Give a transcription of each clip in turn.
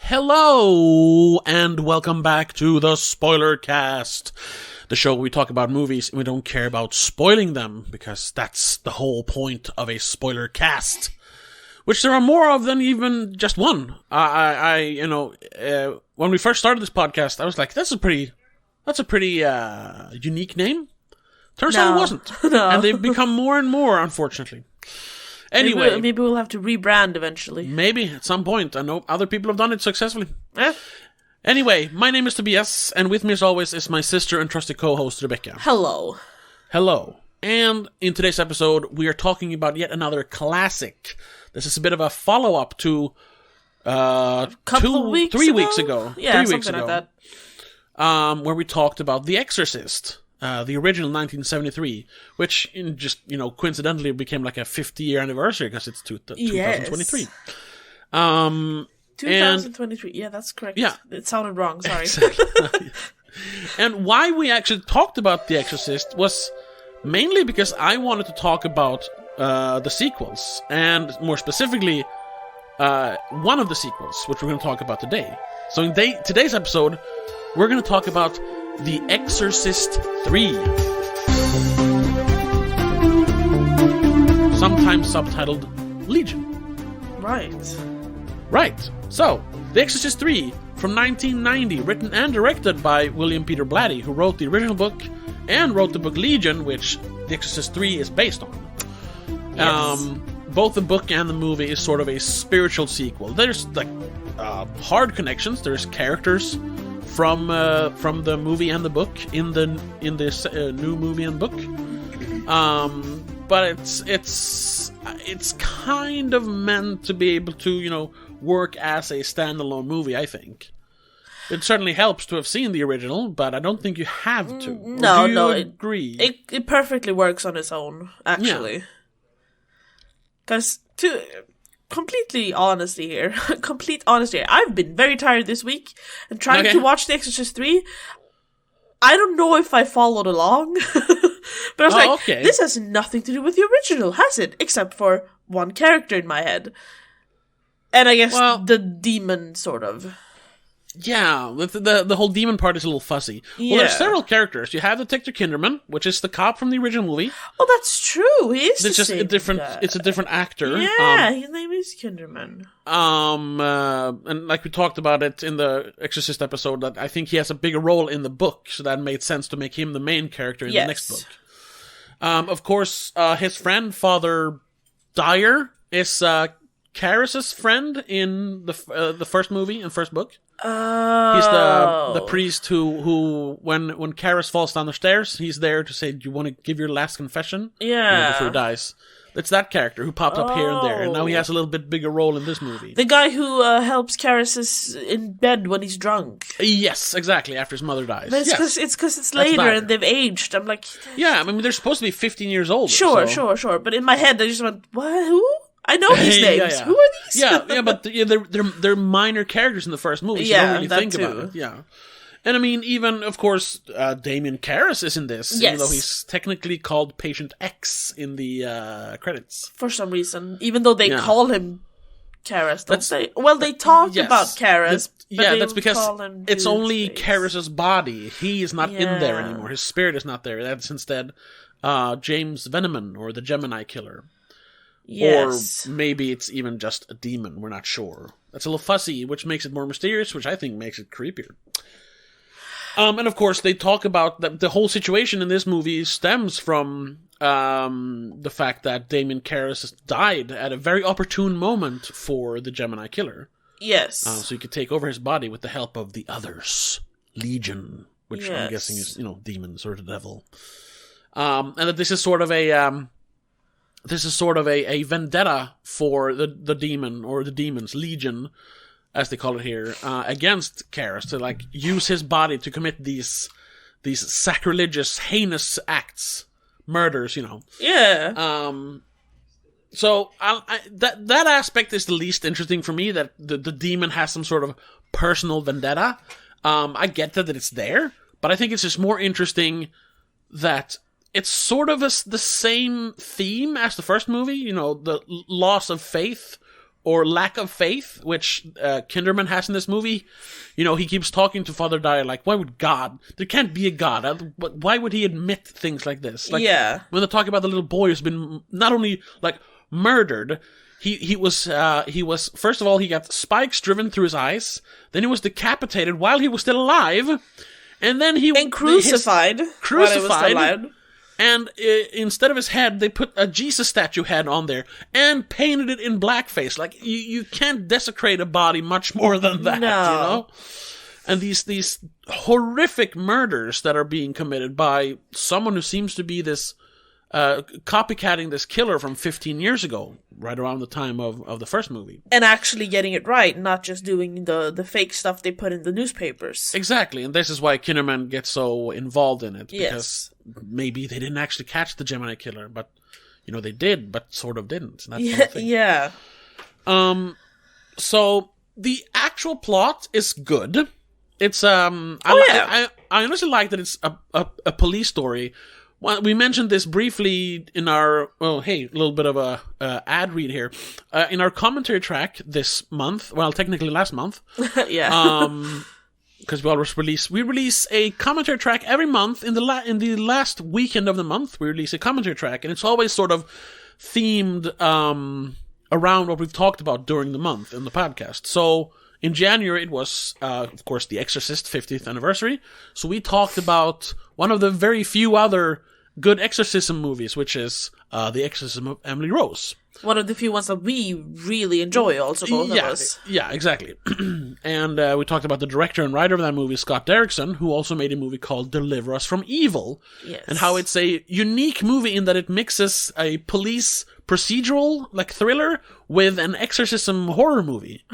Hello, and welcome back to the Spoilercast, the show where we talk about movies and we don't care about spoiling them, because that's the whole point of a Spoilercast, which there are more of than even just one. When we first started this podcast, I was like, that's a pretty unique name. Turns out it wasn't. No. And they've become more and more, unfortunately. Anyway, maybe we'll have to rebrand eventually. Maybe, at some point. I know other people have done it successfully. Anyway, my name is Tobias, and with me as always is my sister and trusty co-host, Rebecca. Hello. Hello. And in today's episode, we are talking about yet another classic. This is a bit of a follow-up to 3 weeks ago. Yeah, something like that. Where we talked about The Exorcist. The original 1973, which coincidentally became like a 50-year anniversary because it's 2023. 2023, yeah, that's correct. Yeah. It sounded wrong, sorry. Exactly. And why we actually talked about The Exorcist was mainly because I wanted to talk about the sequels, and more specifically, one of the sequels, which we're going to talk about today. So in today's episode, we're going to talk about The Exorcist 3. Sometimes subtitled Legion. Right. So, The Exorcist 3 from 1990, written and directed by William Peter Blatty, who wrote the original book and wrote the book Legion, which The Exorcist 3 is based on. Yes. Both the book and the movie is sort of a spiritual sequel. There's hard connections. There's characters from the movie and the book in this new movie and book, but it's kind of meant to be able to work as a standalone movie. I think it certainly helps to have seen the original, but I don't think you have to. No, agree? It perfectly works on its own, actually. Because complete honesty here, I've been very tired this week and trying to watch The Exorcist 3. I don't know if I followed along, but I was this has nothing to do with the original, has it? Except for one character in my head. And I guess the demon, sort of. Yeah, the whole demon part is a little fuzzy. Yeah. Well, there's several characters. You have Detective Kinderman, which is the cop from the original movie. Oh, that's true. He is it's just a different. It's a different actor. Yeah, his name is Kinderman. And like we talked about it in the Exorcist episode, that I think he has a bigger role in the book, so that made sense to make him the main character in the next book. Of course, his friend Father Dyer is Karras' friend in the first movie and first book. Oh. He's the priest who when Karras falls down the stairs, he's there to say, "Do you want to give your last confession?" Yeah. Before he dies. It's that character who popped up here and there, and now he has a little bit bigger role in this movie. The guy who helps Karras in bed when he's drunk. Yes, exactly, after his mother dies. But it's because it's later and they've aged. I'm like... Yeah, I mean, they're supposed to be 15 years old. Sure. But in my head, I just went, what? Who? I know these names. Yeah. Who are these? Yeah, but they're minor characters in the first movie, so you don't really think about it. Yeah. And I mean, even, of course, Damien Karras is in this, even though he's technically called Patient X in the credits. For some reason. Even though they call him Karras, don't they? Well, they talk about Karras, but that's because it's only Karras' body. He is not in there anymore. His spirit is not there. That's instead James Veneman, or the Gemini Killer. Yes. Or maybe it's even just a demon. We're not sure. That's a little fuzzy, which makes it more mysterious, which I think makes it creepier. And of course, they talk about the whole situation in this movie stems from the fact that Damien Karras died at a very opportune moment for the Gemini Killer. Yes. So he could take over his body with the help of the others. Legion, which I'm guessing is, demons or the devil. And that this is sort of a... a vendetta for the demon, or the demons, Legion, as they call it here, against Karras, to use his body to commit these sacrilegious, heinous acts, murders, Yeah. So that aspect is the least interesting for me. That the demon has some sort of personal vendetta. I get that it's there, but I think it's just more interesting that it's sort of the same theme as the first movie, the loss of faith or lack of faith, which Kinderman has in this movie. You know, he keeps talking to Father Dyer like, why would God? There can't be a God. Why would he admit things like this? Like, when they talk about the little boy who's been not only, like, murdered, he was first of all, he got spikes driven through his eyes, then he was decapitated while he was still alive, and then crucified while he was still alive. And instead of his head, they put a Jesus statue head on there and painted it in blackface. Like, you can't desecrate a body much more than that, you know? And these horrific murders that are being committed by someone who seems to be this, copycatting this killer from 15 years ago, right around the time of the first movie. And actually getting it right, not just doing the fake stuff they put in the newspapers. Exactly, and this is why Kinderman gets so involved in it, because maybe they didn't actually catch the Gemini killer, but, you know, they did, but sort of didn't. And that's the thing. Yeah. So, the actual plot is good. It's, I honestly like that it's a police story. Well, we mentioned this briefly in our, a little bit of a ad read here. In our commentary track this month, well, technically last month. Because we release a commentary track every month. In the last weekend of the month, we release a commentary track, and it's always sort of themed around what we've talked about during the month in the podcast. So in January, it was, of course, The Exorcist 50th anniversary. So we talked about one of the very few other good exorcism movies, which is The Exorcism of Emily Rose. One of the few ones that we really enjoy, also, both of us. Yeah, exactly. And we talked about the director and writer of that movie, Scott Derrickson, who also made a movie called Deliver Us from Evil. Yes. And how it's a unique movie in that it mixes a police procedural, like thriller, with an exorcism horror movie.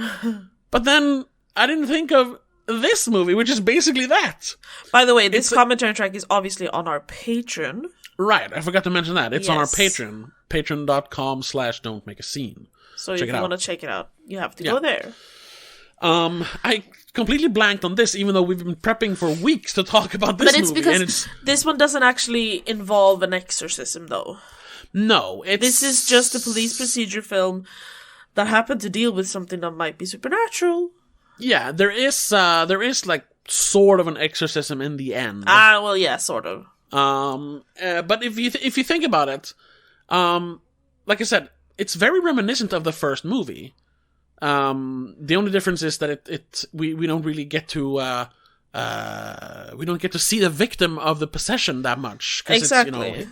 But then I didn't think of this movie, which is basically that. By the way, this commentary track is obviously on our Patreon. Right, I forgot to mention that. It's on our Patreon, patreon.com/don'tmakescene. So if you want to check it out, you have to go there. I completely blanked on this, even though we've been prepping for weeks to talk about this movie. But it's because this one doesn't actually involve an exorcism, though. No, this is just a police procedure film that happened to deal with something that might be supernatural. Yeah, there is like sort of an exorcism in the end. Well, yeah, sort of. But if you think about it, like I said, it's very reminiscent of the first movie. The only difference is that we don't really get to we don't get to see the victim of the possession that much. Exactly.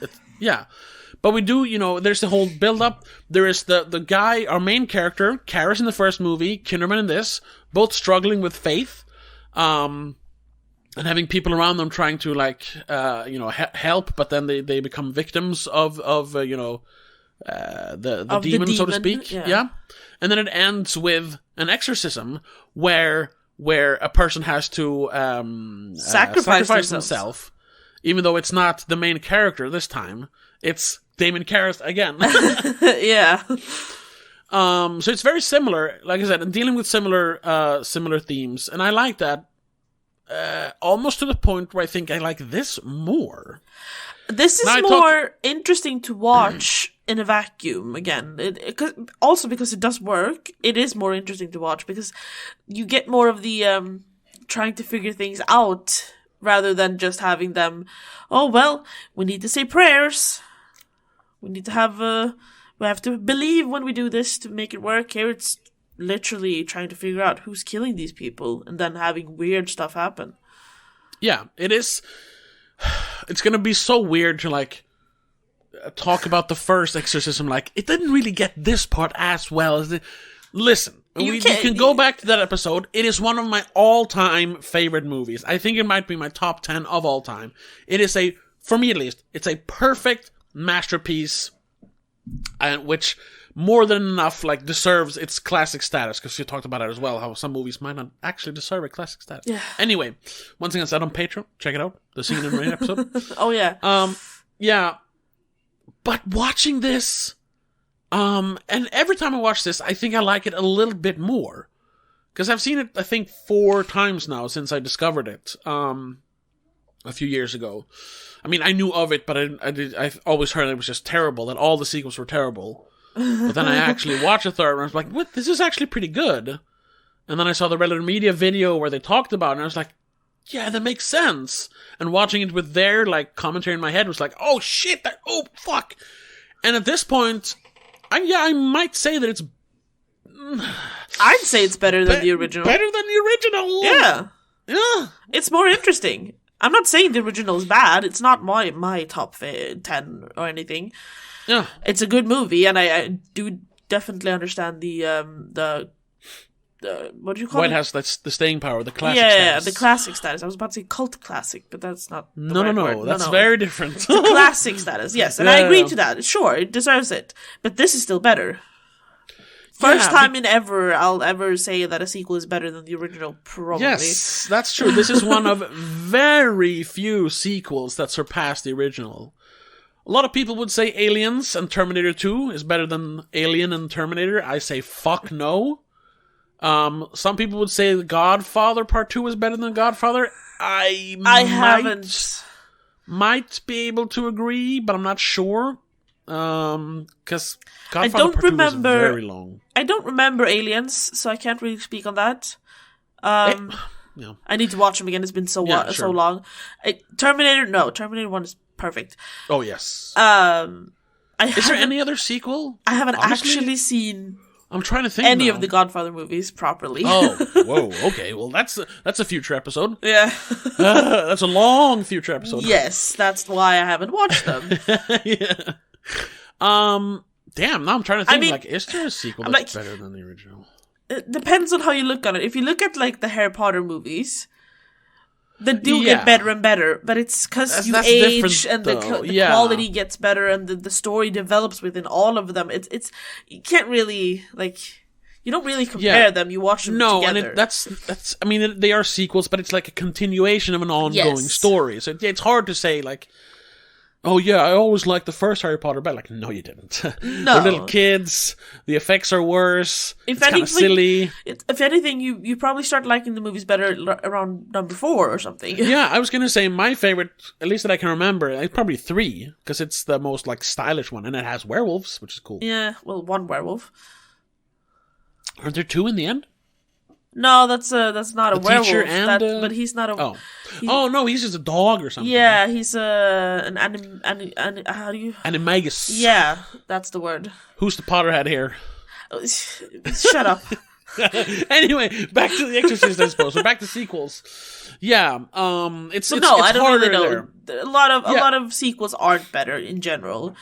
But we do, there's the whole build-up. There is the guy, our main character, Karras in the first movie, Kinderman in this, both struggling with faith, and having people around them trying to, help, but then they become victims of the demon, so to speak. Yeah. And then it ends with an exorcism where a person has to sacrifice himself, even though it's not the main character this time. It's Damon Karras again. Yeah. So it's very similar, like I said, and dealing with similar themes, and I like that. Almost to the point where I think I like this more. This is more interesting to watch in a vacuum again. Also because it does work, it is more interesting to watch because you get more of the trying to figure things out rather than just having them, we need to say prayers. We need to have, we have to believe when we do this to make it work. Here it's literally trying to figure out who's killing these people and then having weird stuff happen. Yeah, it is. It's gonna be so weird to, talk about the first exorcism. It didn't really get this part as well as Listen, you can go back to that episode. It is one of my all-time favorite movies. I think it might be my top 10 of all time. It is for me at least, it's a perfect masterpiece, and which more than enough deserves its classic status, because you talked about it as well, how some movies might not actually deserve a classic status. Yeah. Anyway, once again, it's out on Patreon. Check it out. The Scene and Rain episode. Oh yeah. Yeah. But watching this, and every time I watch this, I think I like it a little bit more, because I've seen it, I think, 4 times now since I discovered it. A few years ago. I mean, I knew of it, but I've always heard it was just terrible, that all the sequels were terrible. But then I actually watched the third one, and I was like, what? This is actually pretty good. And then I saw the Relative Media video where they talked about it, and I was like, yeah, that makes sense. And watching it with their, like, commentary in my head was like, oh, shit, oh, fuck. And at this point, I might say that it's... I'd say it's better than the original. Better than the original! Yeah. Yeah. It's more interesting. I'm not saying the original is bad. It's not my top 10 or anything. Yeah. It's a good movie, and I do definitely understand the what do you call it? It has the staying power, the classic status. Yeah, the classic status. I was about to say cult classic, but that's not the No, right word. no, that's very different. The classic status, yes, and I agree to that. Sure, it deserves it, but this is still better. First time in ever I'll ever say that a sequel is better than the original, probably. Yes, that's true. This is one of very few sequels that surpass the original. A lot of people would say Aliens and Terminator 2 is better than Alien and Terminator. I say fuck no. Some people would say The Godfather Part 2 is better than Godfather. I might be able to agree, but I'm not sure. Because Godfather Part 2 was very long. I don't remember Aliens, so I can't really speak on that. I need to watch them again. It's been so long. Terminator 1 is perfect. Oh, yes. Is there any other sequel? I haven't actually seen... I'm trying to think any of the Godfather movies properly. Oh, whoa, okay. Well, that's a future episode. Yeah. That's a long future episode. Yes, that's why I haven't watched them. Yeah. Damn, now I'm trying to think, is there a sequel that's better than the original? It depends on how you look at it. If you look at, like, the Harry Potter movies, they do get better and better, but it's because you age and the quality gets better and the story develops within all of them. It's you can't really, like, you don't really compare them. You watch them together. And that's. I mean, they are sequels, but it's like a continuation of an ongoing story. So it's hard to say, like, oh yeah, I always liked the first Harry Potter, but like, no, you didn't. No, they're little kids. The effects are worse. It's kind of silly. If anything, you probably start liking the movies better around number 4 or something. Yeah, I was gonna say my favorite, at least that I can remember, is probably 3, because it's the most like stylish one, and it has werewolves, which is cool. Yeah, well, one werewolf. Aren't there 2 in the end? No, that's not a werewolf. But he's not a. Oh no, he's just a dog or something. Yeah, he's an how do you? Animagus. Yeah, that's the word. Who's the Potterhead here? Shut up. Anyway, back to The Exorcist, I suppose. Or back to sequels. Yeah, it's I don't really know. There. A lot of sequels aren't better in general.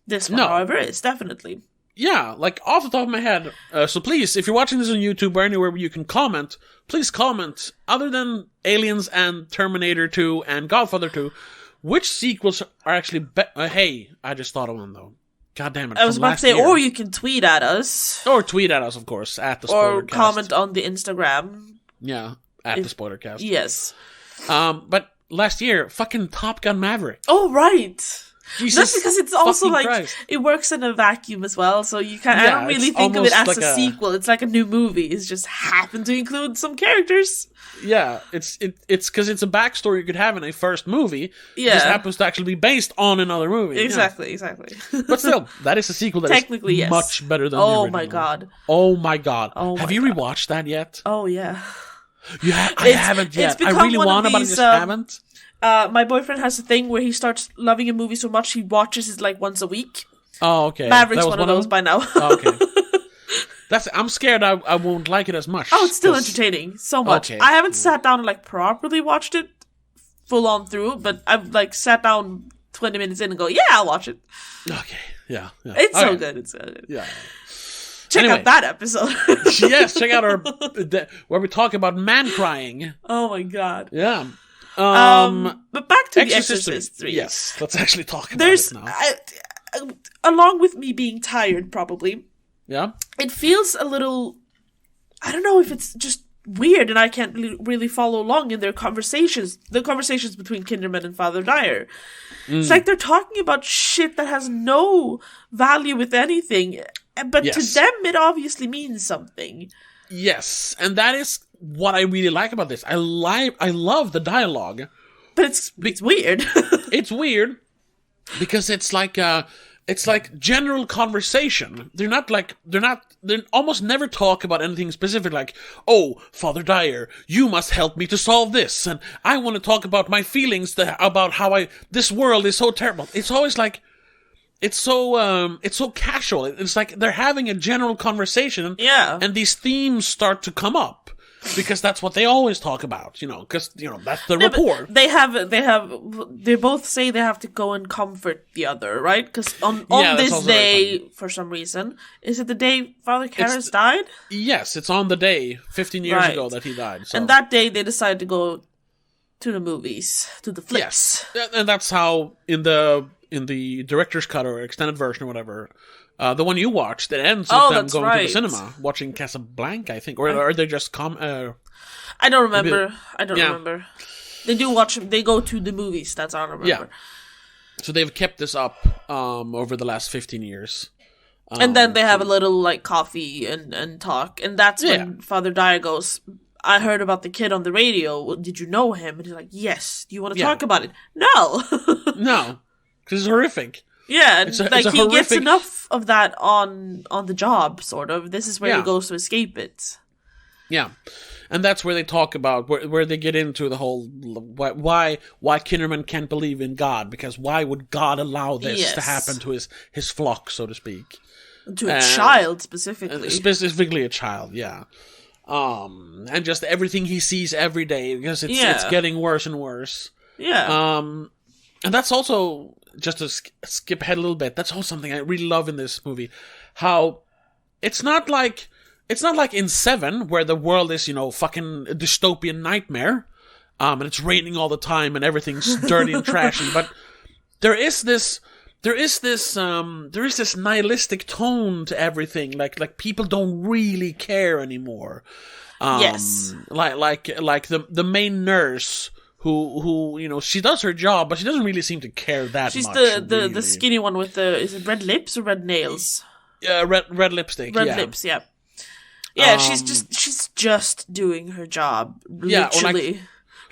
This one, however, is definitely. Yeah, like off the top of my head. So please, if you're watching this on YouTube or anywhere where you can comment, please comment. Other than Aliens and Terminator 2 and Godfather 2, which sequels are actually hey, I just thought of one though. God damn it! I was about to say, or you can tweet at us, or tweet at us, of course, at the Spoilercast, or comment on the Instagram. Yeah, at the Spoilercast. Yes. But last year, fucking Top Gun Maverick. Oh right. Jesus, that's because it's also like Christ. It works in a vacuum as well, so you can't. I don't really think of it as like a sequel. It's like a new movie. It's just happened to include some characters. Yeah, it's because it's a backstory you could have in a first movie. Yeah, it just happens to actually be based on another movie. Exactly. But still, that is a sequel that technically is much better than the original. Oh my god! Have you rewatched that yet? Oh yeah. I haven't yet. I really want to, but I just haven't. My boyfriend has a thing where he starts loving a movie so much he watches it like once a week. Oh, okay. Maverick's one of those by now. Oh, okay. I'm scared I won't like it as much. Oh, it's still entertaining. So much. Okay. I haven't sat down and like properly watched it full on through, but I've like sat down 20 minutes in and go, yeah, I'll watch it. Okay. Yeah. It's so good. It's so good. Yeah. Check out that episode. Yes, check out where we talk about man crying. Oh my god. Yeah. But back to The Exorcist 3. Yes, let's actually talk about it now. Along with me being tired, probably. Yeah. It feels a little. I don't know if it's just weird, and I can't really follow along in their conversations. The conversations between Kinderman and Father Dyer. It's like they're talking about shit that has no value with anything, but to them it obviously means something. Yes, and that is what I really like about this. I love the dialogue. But it's weird. It's weird because it's like it's like general conversation. They almost never talk about anything specific, like, oh, Father Dyer, you must help me to solve this, and I want to talk about my feelings about how this world is so terrible. It's always like, it's so casual. It's like they're having a general conversation, and these themes start to come up. Because that's what they always talk about, because, that's the rapport. They both say they have to go and comfort the other, right? Because on this day, for some reason, is it the day Father Karras died? Yes, it's on the day, 15 years ago that he died. So. And that day they decided to go to the movies, to the flicks. Yes, and that's how, in the director's cut or extended version or whatever, the one you watched, it ends with them going to the cinema, watching Casablanca, I think. Or are they just I don't remember. Remember. They do watch, they go to the movies, that's all I remember. Yeah. So they've kept this up over the last 15 years. And then they have a little, like, coffee and talk. And that's when Father Dyer goes, I heard about the kid on the radio. Did you know him? And he's like, yes. Do you want to talk about it? No. No. Because it's horrific. Yeah, he gets enough of that on the job, sort of. This is where he goes to escape it. Yeah, and that's where they talk about, where they get into the whole, why Kinnaman can't believe in God, because why would God allow this to happen to his flock, so to speak? To a child, specifically. Specifically a child, yeah. And just everything he sees every day, because it's getting worse and worse. Yeah. And that's also... Just to skip ahead a little bit, that's also something I really love in this movie. How it's not like in Seven, where the world is, fucking a dystopian nightmare, and it's raining all the time and everything's dirty and trashy. But there is this nihilistic tone to everything. Like people don't really care anymore. Yes. Like the main nurse. Who she does her job, but she doesn't really seem to care that much. She's the skinny one with is it red lips or red nails? Red lipstick. Red lips, yeah. Yeah, she's just doing her job, literally.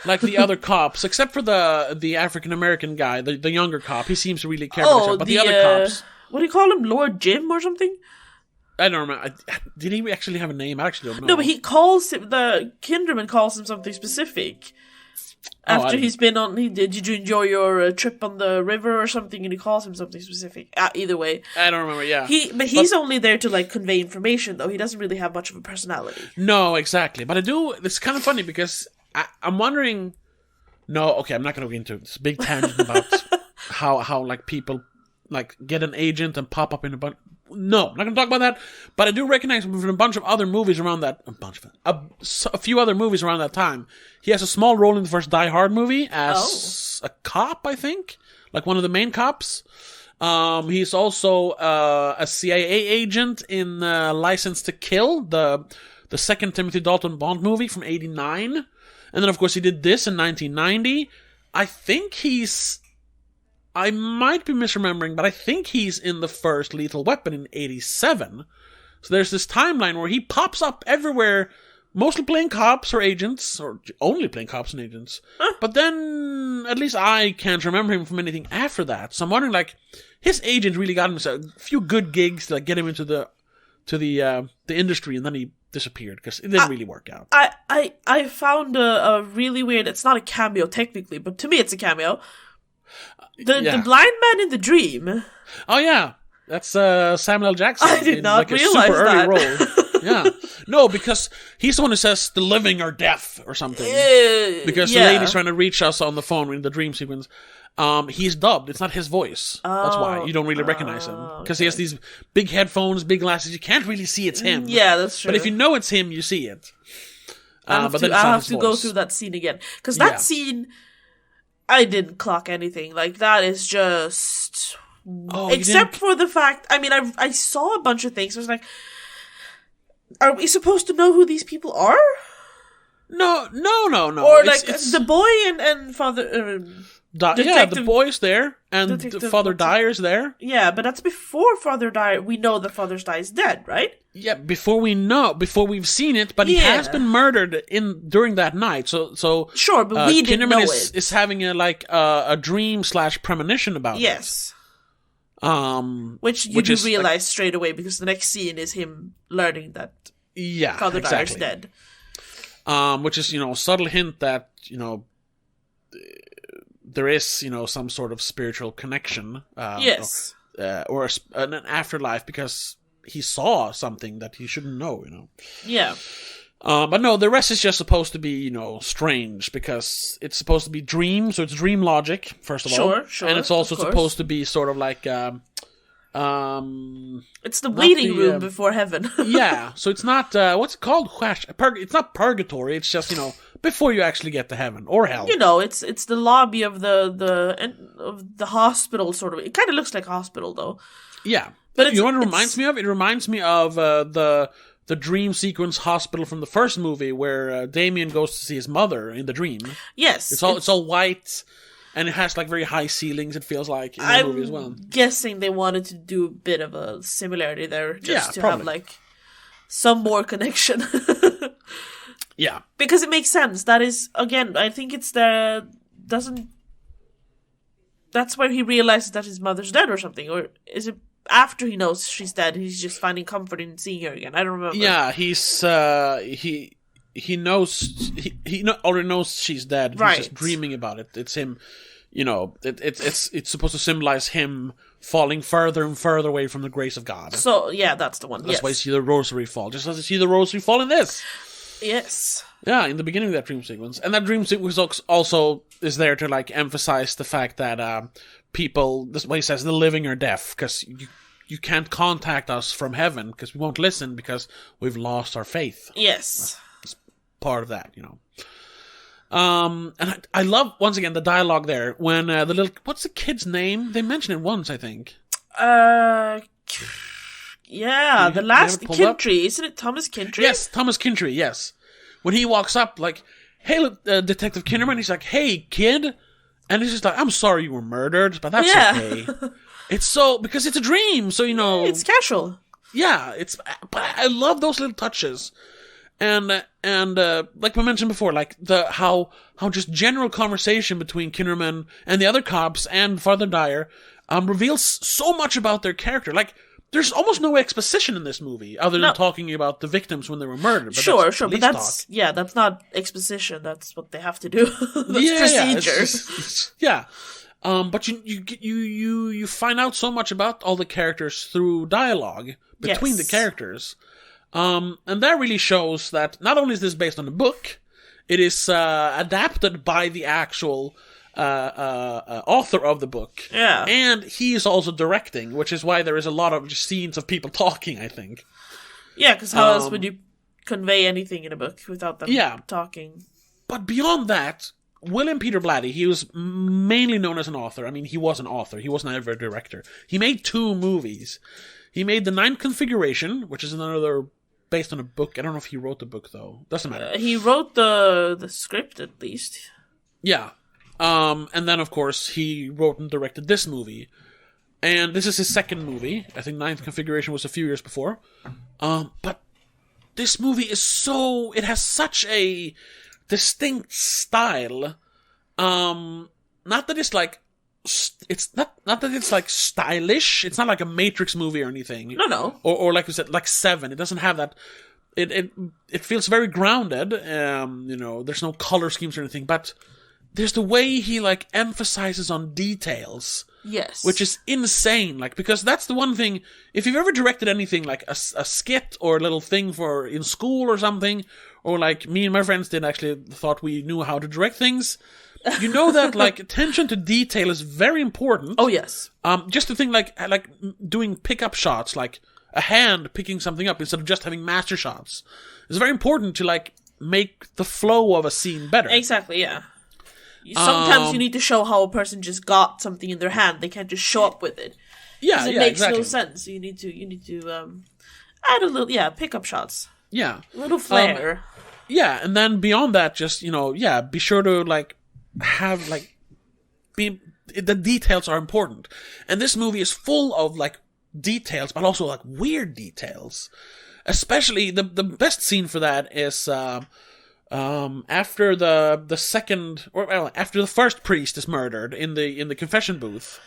Like the other cops, except for the African American guy, the younger cop, he seems to really care about his job. But the other cops, what do you call him, Lord Jim or something? I don't remember. Did he actually have a name? I actually don't know. No, but the Kinderman calls him something specific. After he's been on, did you enjoy your trip on the river or something? And he calls him something specific. Either way, I don't remember. Yeah, he's only there to like convey information, though. He doesn't really have much of a personality. No, exactly. But I do. It's kind of funny because I'm wondering. No, okay, I'm not going to go into this big tangent about how like people like get an agent and pop up in a bunch. No, I'm not going to talk about that. But I do recognize him from a bunch of other movies around that. A few other movies around that time. He has a small role in the first Die Hard movie as a cop, I think, like one of the main cops. He's also a CIA agent in License to Kill, the second Timothy Dalton Bond movie from '89, and then of course he did this in 1990. I might be misremembering, but I think he's in the first Lethal Weapon in 87. So there's this timeline where he pops up everywhere, mostly playing cops or agents, or only playing cops and agents. Huh. But then, at least I can't remember him from anything after that. So I'm wondering, like, his agent really got him a few good gigs to like, get him into the industry, and then he disappeared because it didn't really work out. I found a really weird. It's not a cameo technically, but to me it's a cameo. The blind man in the dream. Oh yeah, that's Samuel L. Jackson. I did not realize super that. Early role. Yeah, no, because he's the one who says the living are deaf or something. Because the lady's trying to reach us on the phone in the dream sequence. He's dubbed. It's not his voice. That's why you don't really recognize him, because he has these big headphones, big glasses. You can't really see it's him. Yeah, that's true. But if you know it's him, you see it. I'll have to go through that scene again, because that scene. I didn't clock anything. Like, that is just... except for the fact... I mean, I saw a bunch of things. I was like, are we supposed to know who these people are? No. Or, like, the boy and Father... the boy's there, and Father Dyer's there. Yeah, but that's before Father Dyer... We know that Father Dyer is dead, right? Yeah, before we've seen it, but he has been murdered during that night. So sure, but we didn't know it. Is having a dream / premonition about it. Yes. Which you do realize straight away, because the next scene is him learning that Father Dyer's dead. Which is, subtle hint that, there is, some sort of spiritual connection. Yes. Or an afterlife, because he saw something that he shouldn't know, Yeah. But no, the rest is just supposed to be, strange, because it's supposed to be dream, so it's dream logic, first of all. Sure. And it's also supposed to be sort of like, it's the waiting room before heaven. Yeah, so it's not, what's it called? It's not purgatory, it's just, before you actually get to heaven, or hell. It's the lobby of the hospital, sort of. It kind of looks like a hospital, though. Yeah. But you know what it reminds me of? It reminds me of the dream sequence hospital from the first movie, where Damien goes to see his mother in the dream. Yes. It's all white, and it has like very high ceilings, it feels like, in the movie as well. I'm guessing they wanted to do a bit of a similarity there, just to probably have like some more connection. Yeah. Because it makes sense. That is, again, I think it's that's where he realizes that his mother's dead or something, or is it after he knows she's dead, he's just finding comfort in seeing her again? I don't remember. Yeah, he's he knows he already knows she's dead. Right. He's just dreaming about it. It's him, it's supposed to symbolize him falling further and further away from the grace of God. So yeah, that's the one. That's why you see the rosary fall. Just as you see the rosary fall in this. Yes. Yeah, in the beginning of that dream sequence, and that dream sequence also is there to like emphasize the fact that people, this is what he says, the living are deaf, because you can't contact us from heaven because we won't listen because we've lost our faith. Yes. That's part of that, And I love, once again, the dialogue there when the little, what's the kid's name? They mention it once, I think. Yeah, the last Kintry, isn't it Thomas Kintry? Yes, Thomas Kintry, yes. When he walks up, like, hey, Detective Kinderman, he's like, hey, kid. And he's just like, I'm sorry you were murdered, but that's okay. It's so, because it's a dream, so, It's casual. Yeah, but I love those little touches. And like we mentioned before, like, how just general conversation between Kinderman and the other cops and Father Dyer, reveals so much about their character. Like, there's almost no exposition in this movie, other than talking about the victims when they were murdered. But sure, but that's not exposition. That's what they have to do. That's procedure. Yeah, but you find out so much about all the characters through dialogue between the characters, and that really shows that not only is this based on the book, it is adapted by the actual author of the book. Yeah. And he is also directing, which is why there is a lot of just scenes of people talking, I think. Yeah, because how else would you convey anything in a book without them talking? But beyond that, William Peter Blatty, he was mainly known as an author. I mean, he was an author. He wasn't ever a director. He made 2 movies. He made The Ninth Configuration, which is another based on a book. I don't know if he wrote the book, though. Doesn't matter. He wrote the script, at least. Yeah. And then, of course, he wrote and directed this movie. And this is his second movie. I think Ninth Configuration was a few years before. But this movie is it has such a distinct style. Not that it's like, it's not that it's like stylish. It's not like a Matrix movie or anything. No. Or like you said, like Seven. It doesn't have that. It feels very grounded. There's no color schemes or anything, but there's the way he, like, emphasizes on details. Yes. Which is insane. Like, because that's the one thing, if you've ever directed anything, like a skit or a little thing in school or something, or like me and my friends thought we knew how to direct things, you know that, like, attention to detail is very important. Oh, yes. Just to think, like doing pickup shots, like a hand picking something up instead of just having master shots. It's very important to, like, make the flow of a scene better. Exactly, yeah. Sometimes you need to show how a person just got something in their hand. They can't just show up with it. Yeah, it makes no sense. You need to add a little, pickup shots. Yeah. A little flair. And then beyond that, just, be sure to, like, have, like, the details are important. And this movie is full of, like, details, but also, like, weird details. Especially, the best scene for that is, after after the first priest is murdered in the confession booth.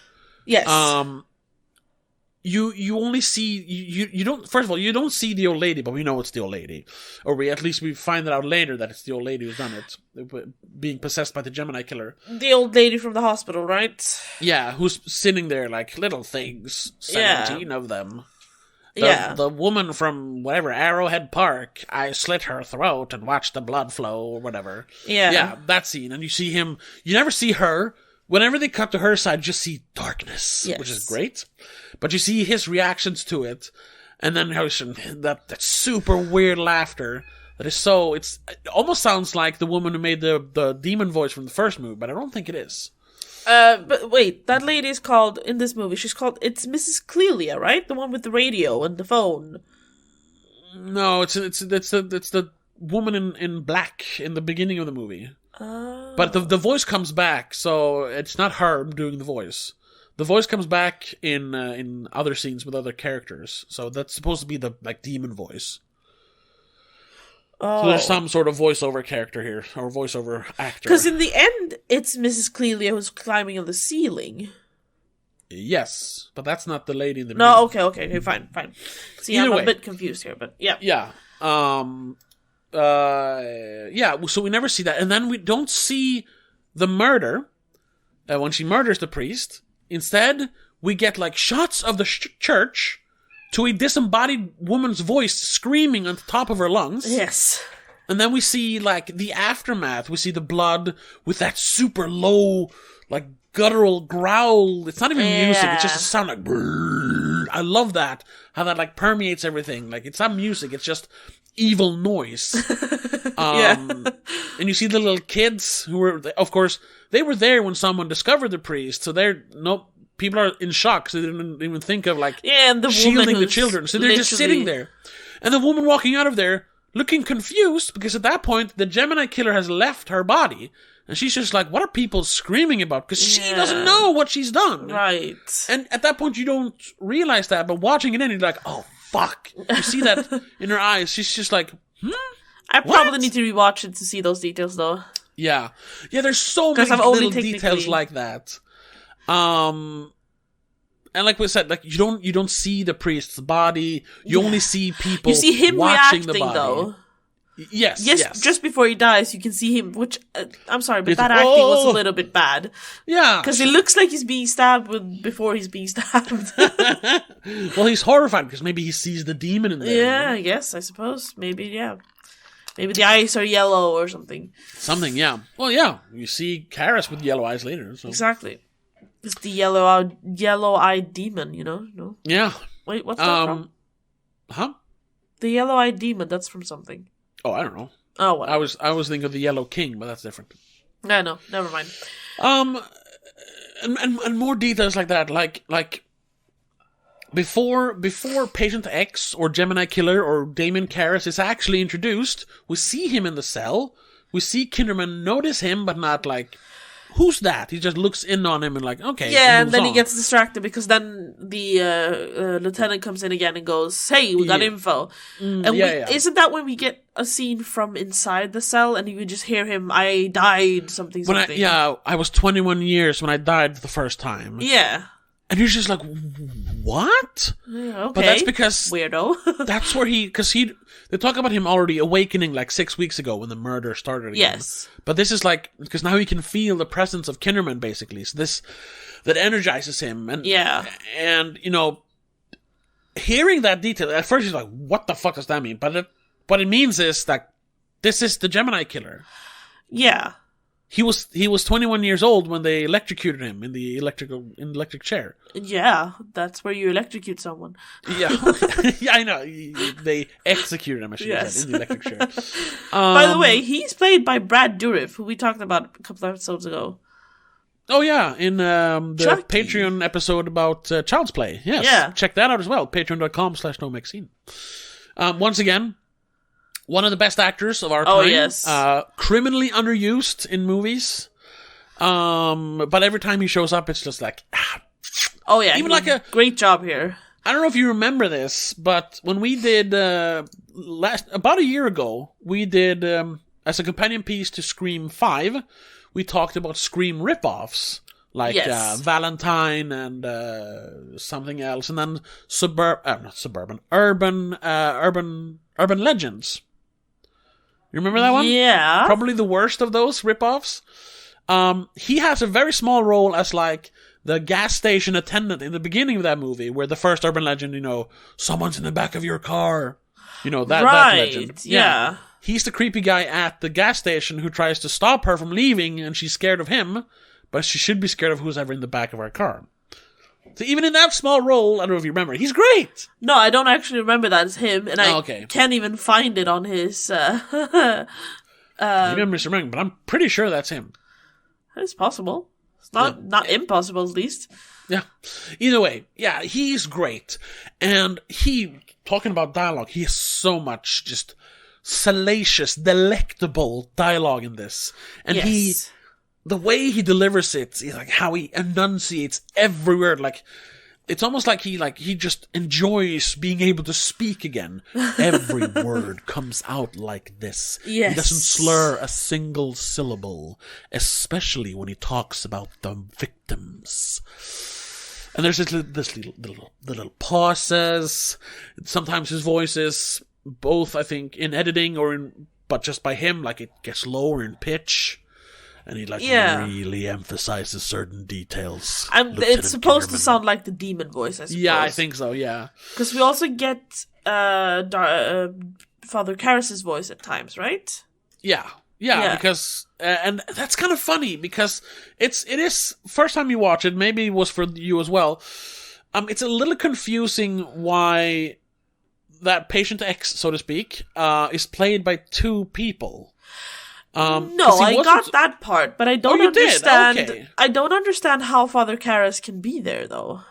Yes. you only see you don't, first of all, you don't see the old lady, but we know it's the old lady, or we find it out later that it's the old lady who's done it, being possessed by the Gemini killer. The old lady from the hospital, right? Yeah, who's sitting there like little things, 17 of them. The woman from whatever Arrowhead Park, I slit her throat and watched the blood flow or whatever. Yeah, that scene, and you see him. You never see her. Whenever they cut to her side, you just see darkness, which is great. But you see his reactions to it, and then that super weird laughter that is so... It almost sounds like the woman who made the demon voice from the first movie, but I don't think it is. But wait, that lady is called, in this movie, it's Mrs. Clelia, right? The one with the radio and the phone. No, it's the woman in black in the beginning of the movie. Oh. But the voice comes back, so it's not her doing the voice. The voice comes back in other scenes with other characters, so that's supposed to be the demon voice. Oh. So there's some sort of voiceover character here, or voiceover actor. Because in the end, it's Mrs. Clelia who's climbing on the ceiling. Yes, but that's not the lady in the No, okay, fine. See, I'm a bit confused here, but yeah. Yeah. So we never see that, and then we don't see the murder when she murders the priest. Instead, we get shots of the church to a disembodied woman's voice screaming on the top of her lungs. Yes. And then we see the aftermath. We see the blood with that super low, guttural growl. It's not even music. It's just a sound like brrr. I love that. How that permeates everything. It's not music. It's just evil noise. And you see the little kids who were, of course, they were there when someone discovered the priest. So people are in shock. So they didn't even think of and the shielding the children. So they're just sitting there. And the woman walking out of there looking confused because at that point the Gemini killer has left her body. And she's just what are people screaming about? Because she doesn't know what she's done. Right. And at that point, you don't realize that, but watching it in, you're like, oh, fuck. You see that in her eyes. She's just like, I probably need to rewatch it to see those details, though. Yeah. Yeah, there's so many little details like that. And like we said, you don't see the priest's body. You only see people you see him watching reacting, the body. Though. Yes. Just before he dies, you can see him, which, I'm sorry, but that acting was a little bit bad. Yeah. Because it looks like he's being stabbed before he's being stabbed. Well, he's horrified because maybe he sees the demon in there. Yeah, I guess, I suppose. Maybe, yeah. Maybe the eyes are yellow or something. Something, yeah. Well, yeah. You see Karis with yellow eyes later. So. Exactly. It's the yellow-eyed demon, No? Yeah. Wait, what's that from? Huh? The yellow-eyed demon, that's from something. Oh, I don't know. Oh, what? I was thinking of the Yellow King, but that's different. No, never mind. And more details like that, before Patient X or Gemini Killer or Damien Karras is actually introduced, we see him in the cell. We see Kinderman notice him, but not who's that? He just looks in on him and okay. Yeah, and then he gets distracted because then the lieutenant comes in again and goes, "Hey, we got info." Isn't that when we get a scene from inside the cell and you just hear him, "I died," something. I was 21 years when I died the first time. Yeah. And you're just like, what? Yeah, okay. But that's because... Weirdo. That's where they talk about him already awakening 6 weeks ago when the murder started again. Yes. But this is because now he can feel the presence of Kinderman, basically. So that energizes him. And, and, hearing that detail, at first he's like, what the fuck does that mean? But what it means is that this is the Gemini killer. Yeah. He was 21 years old when they electrocuted him in the electric chair. Yeah, that's where you electrocute someone. Yeah, yeah, I know. They executed him, I should have said, in the electric chair. By the way, he's played by Brad Dourif, who we talked about a couple of episodes ago. Oh yeah, in the Patreon episode about Child's Play. Yes, yeah. Check that out as well. Patreon.com/NoMaxine. Once again, one of the best actors of our time. Oh, yes. Criminally underused in movies. But every time he shows up, it's just oh, yeah. Even great job here. I don't know if you remember this, but when we did, about a year ago, we did, as a companion piece to Scream 5, we talked about Scream ripoffs. like Yes. Valentine and something else, and then urban legends. You remember that one? Yeah. Probably the worst of those ripoffs. He has a very small role as like the gas station attendant in the beginning of that movie, where the first urban legend, someone's in the back of your car. That legend. Yeah. He's the creepy guy at the gas station who tries to stop her from leaving, and she's scared of him, but she should be scared of who's ever in the back of her car. So even in that small role, I don't know if you remember, he's great! No, I don't actually remember that as him, and I okay. can't even find it on his... Maybe I'm misremembering, but I'm pretty sure that's him. It's possible. It's not impossible, at least. Yeah. Either way, yeah, he's great. And talking about dialogue, he has so much just salacious, delectable dialogue in this. And yes. The way he delivers it, like how he enunciates every word, like it's almost like he just enjoys being able to speak again. Every word comes out like this. Yes. He doesn't slur a single syllable, especially when he talks about the victims. And there's this little pauses. Sometimes his voice is both, I think, in editing but just by him, like it gets lower in pitch. And he really emphasizes certain details. It's supposed to sound like the demon voice, I suppose. Yeah, I think so, yeah. Because we also get Father Karras' voice at times, right? Yeah, because... and that's kind of funny, because it is... First time you watch it, maybe it was for you as well, it's a little confusing why that patient X, so to speak, is played by two people. No, I got that part, but I don't understand. Okay. I don't understand how Father Karras can be there, though.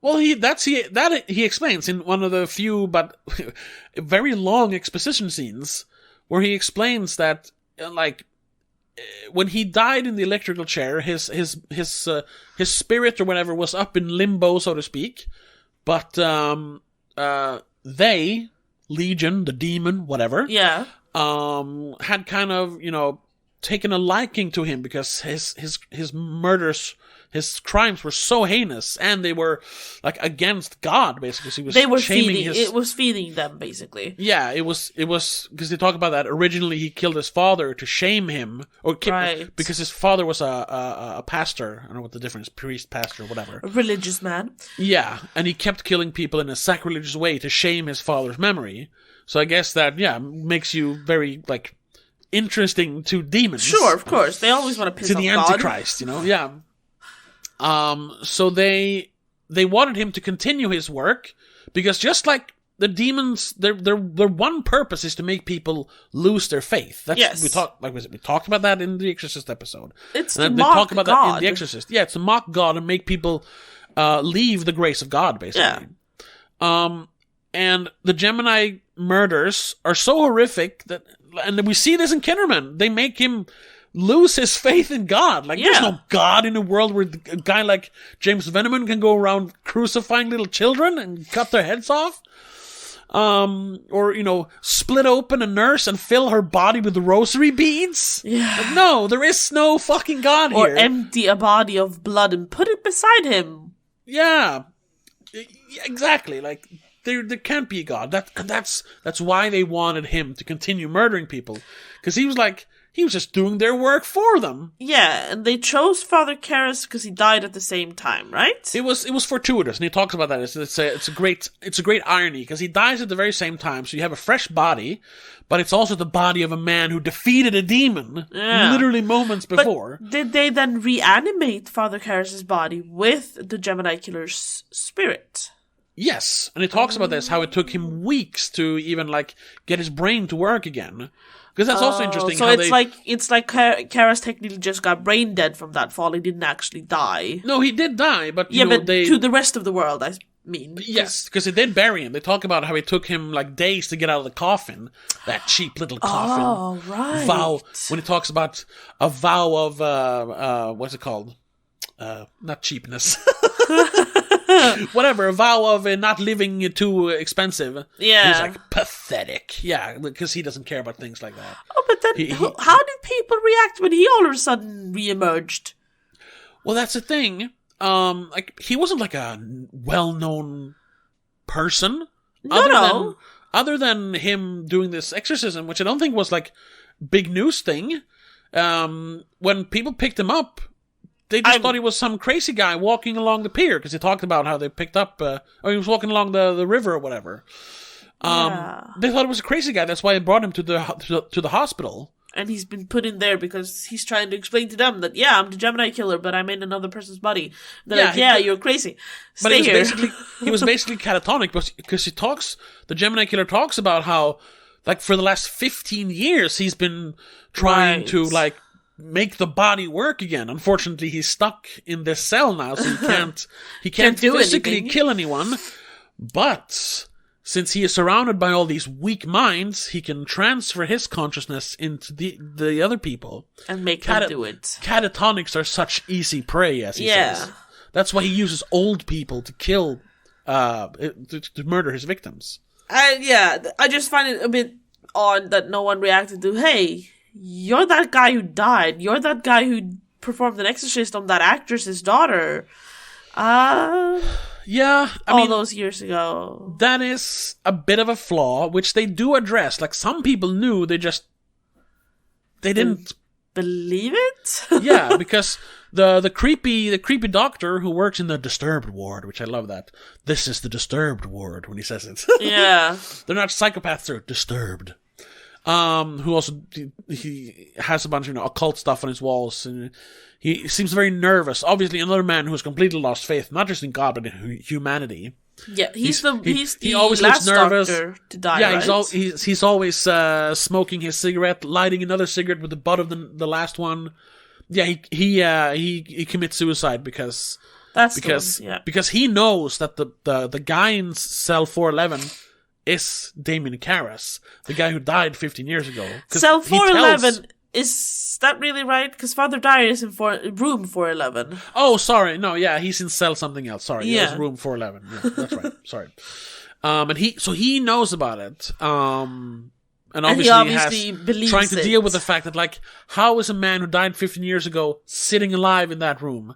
Well, he explains in one of the few but very long exposition scenes where he explains that, when he died in the electrical chair, his spirit or whatever was up in limbo, so to speak. But they, Legion, the demon, whatever. Yeah. Had kind of, taken a liking to him because his murders, his crimes were so heinous, and they were like against God, basically. So they were it was feeding them, basically. Yeah, it was because they talk about that. Originally, he killed his father to shame him, because his father was a pastor. I don't know what the difference, priest, pastor, whatever. A religious man. Yeah, and he kept killing people in a sacrilegious way to shame his father's memory. So I guess that, makes you very, interesting to demons. Sure, of course. They always want to piss off God. To the Antichrist, yeah. So they wanted him to continue his work, because just like the demons, their one purpose is to make people lose their faith. Yes. We talked about that in the Exorcist episode. It's to mock God. That in the Exorcist. Yeah, it's to mock God and make people leave the grace of God, basically. Yeah. And the Gemini murders are so horrific and we see this in Kinderman. They make him lose his faith in God. There's no God in a world where a guy like James Veneman can go around crucifying little children and cut their heads off. Or, split open a nurse and fill her body with rosary beads. Yeah. No, there is no fucking God here. Or empty a body of blood and put it beside him. Yeah. Exactly. There can't be a God. That's why they wanted him to continue murdering people. Because he was just doing their work for them. Yeah, and they chose Father Karras because he died at the same time, right? It was fortuitous, and he talks about that. It's a great irony, because he dies at the very same time, so you have a fresh body, but it's also the body of a man who defeated a demon literally moments before. But did they then reanimate Father Karras' body with the Gemini killer's spirit? Yes, and he talks about this, how it took him weeks to even, get his brain to work again. Because that's also interesting. So it's like Karras technically just got brain dead from that fall. He didn't actually die. No, he did die, but to the rest of the world, I mean. Yes, because they did bury him. They talk about how it took him days to get out of the coffin. That cheap little coffin. Oh, right. Vow. When he talks about a vow of what's it called? Not cheapness. Whatever, a vow of not living too expensive. Yeah. He's pathetic. Yeah, because he doesn't care about things like that. Oh, but then how did people react when he all of a sudden re-emerged? Well, that's the thing. Like, he wasn't like a well-known person. Other than him doing this exorcism, which I don't think was like big news thing. When people picked him up, they just thought he was some crazy guy walking along the pier, because he talked about how they picked up, or he was walking along the river or whatever. They thought it was a crazy guy. That's why they brought him to the hospital. And he's been put in there because he's trying to explain to them that, yeah, I'm the Gemini killer, but I'm in another person's body. They're you're crazy. Stay here. He was basically catatonic, because the Gemini killer talks about how, like, for the last 15 years, he's been trying to, like, make the body work again. Unfortunately, he's stuck in this cell now, so he can't physically kill anyone. But since he is surrounded by all these weak minds, he can transfer his consciousness into the other people. And make them do it. Catatonics are such easy prey, as he says. That's why he uses old people to kill, to murder his victims. I just find it a bit odd that no one reacted to, hey, you're that guy who died. You're that guy who performed an exorcist on that actress's daughter. Yeah, all those years ago. That is a bit of a flaw, which they do address. Like, some people knew, they didn't believe it. Yeah, because the creepy doctor who works in the disturbed ward, which I love that. This is the disturbed ward when he says it. Yeah, they're not psychopaths; they're disturbed. Who also he has a bunch of occult stuff on his walls, and he seems very nervous. Obviously, another man who has completely lost faith, not just in God but in humanity. Yeah, he's the always last looks nervous. Doctor to die. Yeah, right? he's always smoking his cigarette, lighting another cigarette with the butt of the last one. Yeah, he commits suicide because he knows that the guy in cell 411 is Damien Karras, the guy who died 15 years ago. Cell 411, is that really right? Because Father Dyer is in room 411. Oh, sorry. No, yeah, he's in cell something else. Sorry, yeah. It was room 411. Yeah, that's right. Sorry. And he knows about it. And obviously believes trying to deal with the fact that, like, how is a man who died 15 years ago sitting alive in that room?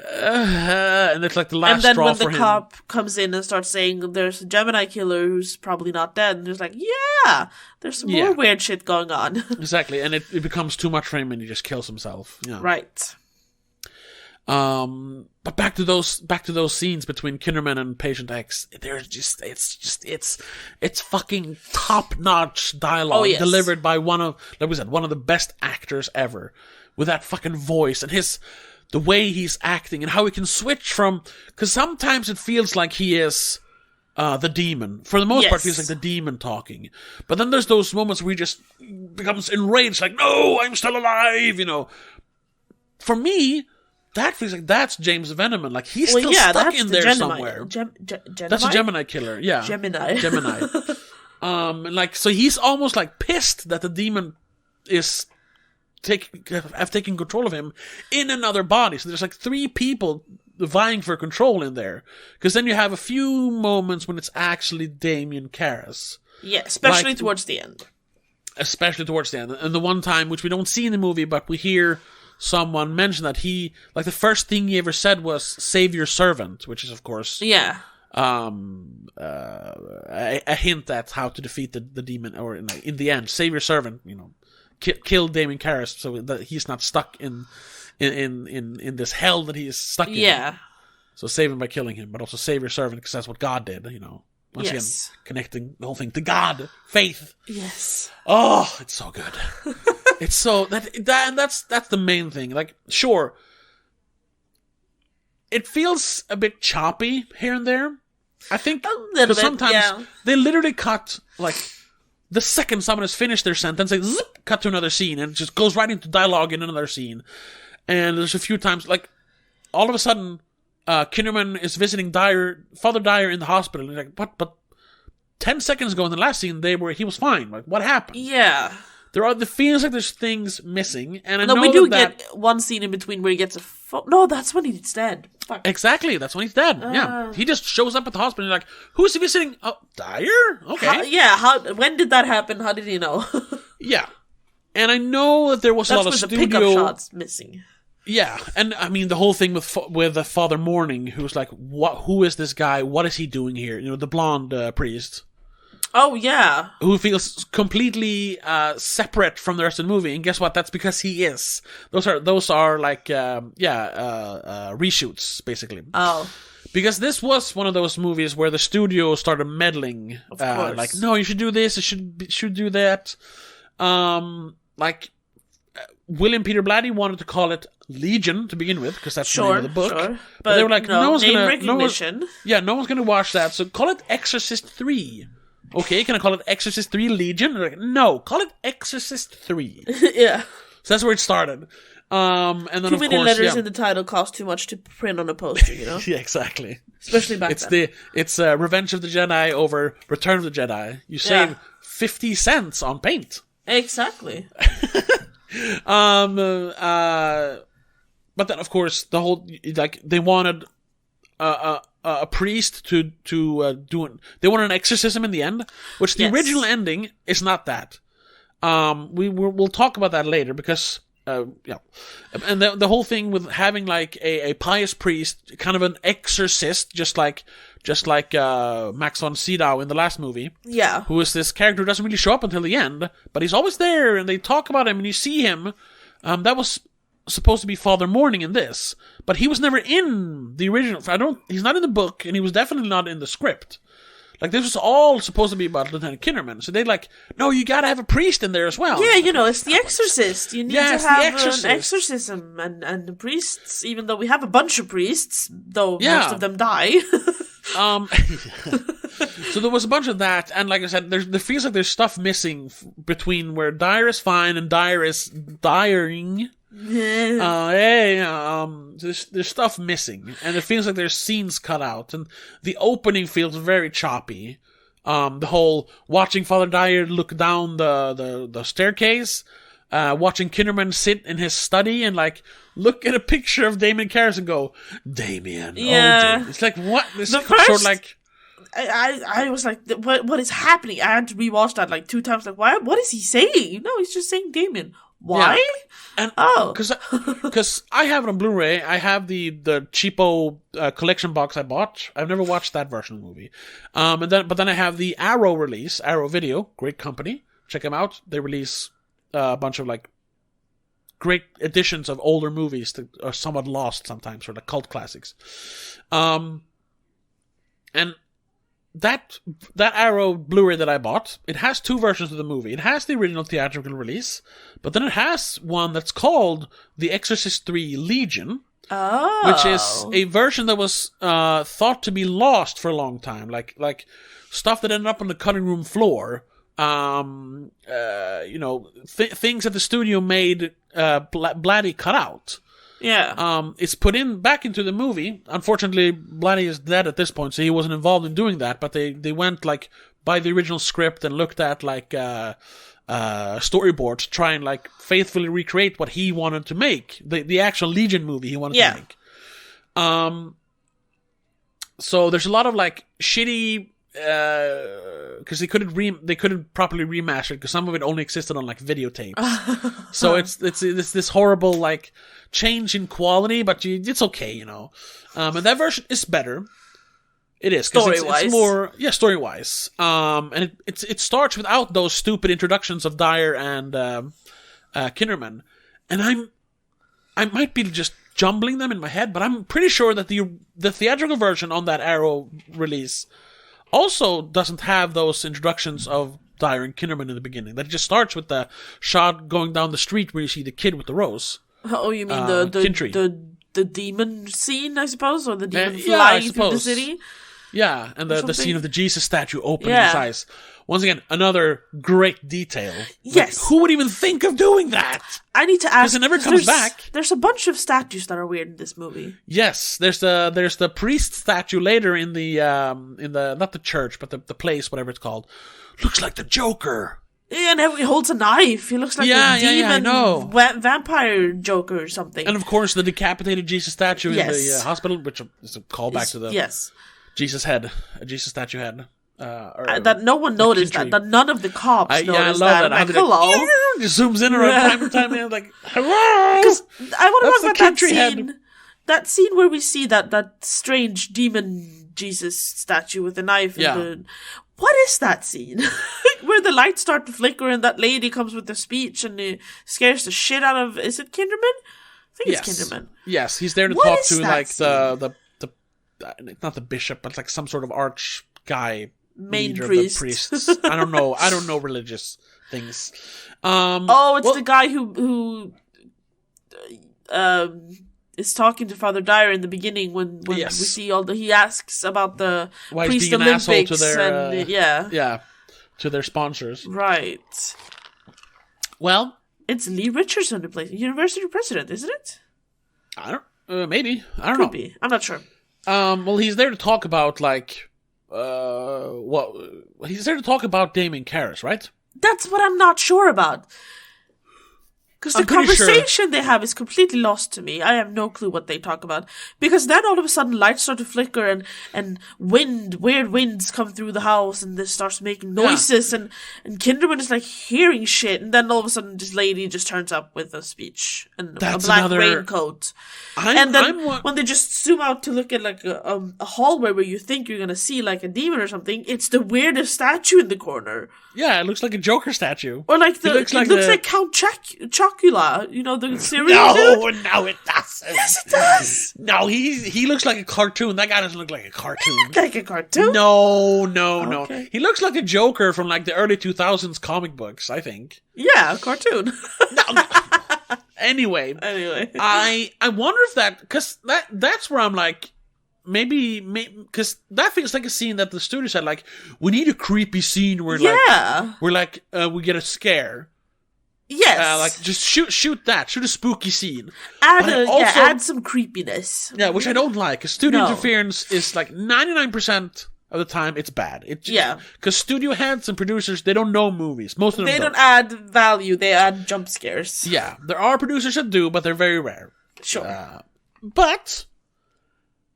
And it's like the last straw for him. And then when the cop comes in and starts saying there's a Gemini killer who's probably not dead, and there's like, yeah, there's some more weird shit going on. Exactly, and it becomes too much for him, and he just kills himself. Yeah. Right. But back to those scenes between Kinderman and Patient X. It's fucking top-notch dialogue delivered by one of the best actors ever, with that fucking voice and the way he's acting and how he can switch from, because sometimes it feels like he is the demon. For the most part, it feels like the demon talking. But then there's those moments where he just becomes enraged, like, no, I'm still alive, For me, that feels like that's James Veneman. Like, he's still stuck in there somewhere. That's a Gemini killer, yeah. Gemini. So he's almost like pissed that the demon is have taken control of him in another body. So there's like 3 people vying for control in there. Because then you have a few moments when it's actually Damien Karras. Yeah, especially towards the end. Especially towards the end. And the one time, which we don't see in the movie, but we hear someone mention that he, like, the first thing he ever said was, save your servant, which is, of course... Yeah. A hint at how to defeat the demon, or in the end, save your servant, kill Damien Karras so that he's not stuck in this hell that he is stuck in. Yeah. So save him by killing him, but also save your servant, because that's what God did, Once again, connecting the whole thing to God, faith. Yes. Oh, it's so good. It's so that's the main thing. Like, sure, it feels a bit choppy here and there. I think sometimes they literally cut, like, the second someone has finished their sentence, they cut to another scene, and it just goes right into dialogue in another scene. And there's a few times, like, all of a sudden, Kinderman is visiting Father Dyer in the hospital, and he's like, what? But 10 seconds ago in the last scene, he was fine. Like, what happened? Yeah. There feels like there's things missing, and I know we get one scene in between where he gets no, that's when he's dead. Fuck. Exactly, that's when he's dead. Yeah, he just shows up at the hospital and you're like, who's he visiting? Oh, Dyer? Okay. When did that happen? How did he know? Yeah, and I know that there was a lot of studio pickup shots missing. Yeah, and I mean the whole thing with the Father Morning, who's like, who is this guy? What is he doing here? You know, the blonde priest. Oh yeah, who feels completely separate from the rest of the movie, and guess what? That's because he is. Those are like reshoots basically. Oh. Because this was one of those movies where the studio started meddling, of course. Like, no, you should do this, you should do that. Like William Peter Blatty wanted to call it Legion to begin with, because that's the name of the book. Sure. But they were like, no one's gonna watch that, so call it Exorcist 3. Okay, can I call it Exorcist 3 Legion? They're like, no, call it Exorcist 3. Yeah. So that's where it started. And then too many letters in the title cost too much to print on a poster, you know? Yeah, exactly. Especially back then. It's Revenge of the Jedi over Return of the Jedi. You save 50 cents on paint. Exactly. But then, of course, the whole, like, they wanted a priest to do they wanted an exorcism in the end, which the original ending is not that. We'll talk about that later, because and the whole thing with having like a pious priest, kind of an exorcist, just like Max von Sydow in the last movie, who is this character who doesn't really show up until the end, but he's always there, and they talk about him, and you see him. That was supposed to be Father Morning in this, but he was never in the original. He's not in the book, and he was definitely not in the script. Like, this was all supposed to be about Lieutenant Kinnerman, so they're like, no, you gotta have a priest in there as well. Yeah, you know, it's the Exorcist. You need to have an exorcism, and the priests, even though we have a bunch of priests, though most of them die. So there was a bunch of that, and like I said, there feels like there's stuff missing between where Dyer is fine and Dyer is dying. There's stuff missing, and it feels like there's scenes cut out, and the opening feels very choppy. The whole watching Father Dyer look down the staircase, watching Kinnerman sit in his study and like look at a picture of Damien Karras and go, Damien, Damien. It's like, what? This sort of like. I was like, what is happening? I had to rewatch that like 2 times. Like, what is he saying? No, he's just saying Damien. Why? Yeah. And because I have it on Blu-ray. I have the cheapo collection box I bought. I've never watched that version of the movie. But then I have the Arrow release, Arrow Video, great company. Check them out. They release a bunch of like great editions of older movies that are somewhat lost sometimes, or like cult classics. And that Arrow Blu-ray that I bought, it has 2 versions of the movie. It has the original theatrical release, but then it has one that's called The Exorcist 3 Legion, which is a version that was thought to be lost for a long time, like stuff that ended up on the cutting room floor. Things that the studio made Blatty cut out. Yeah. It's put back into the movie. Unfortunately, Blatty is dead at this point, so he wasn't involved in doing that, but they went like by the original script and looked at like storyboards to try and like faithfully recreate what he wanted to make. The actual Legion movie he wanted to make. So there's a lot of like shitty, because they couldn't properly remaster it because some of it only existed on like videotapes. So it's this horrible like change in quality, but it's okay, you know. And that version is better. It is story-wise. It's more story-wise. And it starts without those stupid introductions of Dyer and Kinnerman. And I might be just jumbling them in my head, but I'm pretty sure that the theatrical version on that Arrow release also doesn't have those introductions of Dyer and Kinnerman in the beginning. That just starts with the shot going down the street where you see the kid with the rose. Oh, you mean the demon scene, I suppose, or the demon flying through the city? Yeah, and the scene of the Jesus statue opening his eyes. Once again, another great detail. Yes. Like, who would even think of doing that? I need to ask. Because it never comes back. There's a bunch of statues that are weird in this movie. Yes, there's the priest statue later in the not the church, but the place, whatever it's called. Looks like the Joker. Yeah, and he holds a knife. He looks like a demon vampire Joker or something. And of course, the decapitated Jesus statue in the hospital, which is a callback to the Jesus head, a Jesus statue head. that no one noticed that none of the cops noticed I love that. Like, hello. Just zooms in around time to time and like, hello! Because I want to talk about that scene. That scene where we see that strange demon Jesus statue with the knife. And what is that scene? Where the lights start to flicker and that lady comes with the speech and it scares the shit out of... Is it Kinderman? I think it's Kinderman. Yes, he's there to talk to like the not the bishop, but like some sort of arch guy. Main priest. Of the priests. I don't know religious things. It's the guy who is talking to Father Dyer in the beginning when we see he asks about the priest Olympics to their, and to their sponsors. Right. Well, it's Lee Richardson who plays university president, isn't it? I don't. Maybe I don't know. Could be. I'm not sure. Well, he's there to talk about he's there to talk about Damien Karras, right? That's what I'm not sure about. Because the conversation they have is completely lost to me. I have no clue what they talk about. Because then all of a sudden lights start to flicker and weird winds come through the house and this starts making noises and Kinderman is like hearing shit and then all of a sudden this lady just turns up with a speech and a black raincoat. When they just zoom out to look at like a hallway where you think you're gonna see like a demon or something, it's the weirdest statue in the corner. Yeah, it looks like a Joker statue. Or like it looks like Count Chocula, you know, the series. No, it doesn't. Yes, it does. No, he looks like a cartoon. That guy doesn't look like a cartoon. Like a cartoon? No. Okay. He looks like a Joker from like the early 2000s comic books, I think. Yeah, a cartoon. No. Anyway, I wonder if because that's where I'm like, maybe because that feels like a scene that the studio said like, we need a creepy scene where we get a scare. Yes, like just shoot a spooky scene. Add some creepiness. Yeah, which I don't like. Because studio interference is like 99% of the time it's bad. Because studio heads and producers, they don't know movies. Most of them don't add value. They add jump scares. Yeah, there are producers that do, but they're very rare. Sure. But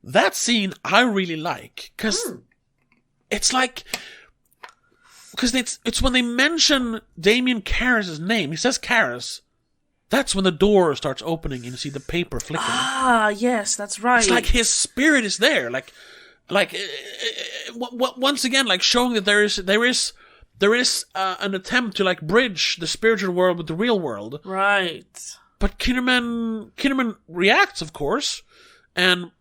that scene I really like because it's like. Because it's when they mention Damien Karras' name, he says Karras, that's when the door starts opening and you see the paper flickering. Ah, yes, that's right. It's like his spirit is there, once again, like showing that there is an attempt to like bridge the spiritual world with the real world. Right. But Kinderman reacts, of course, and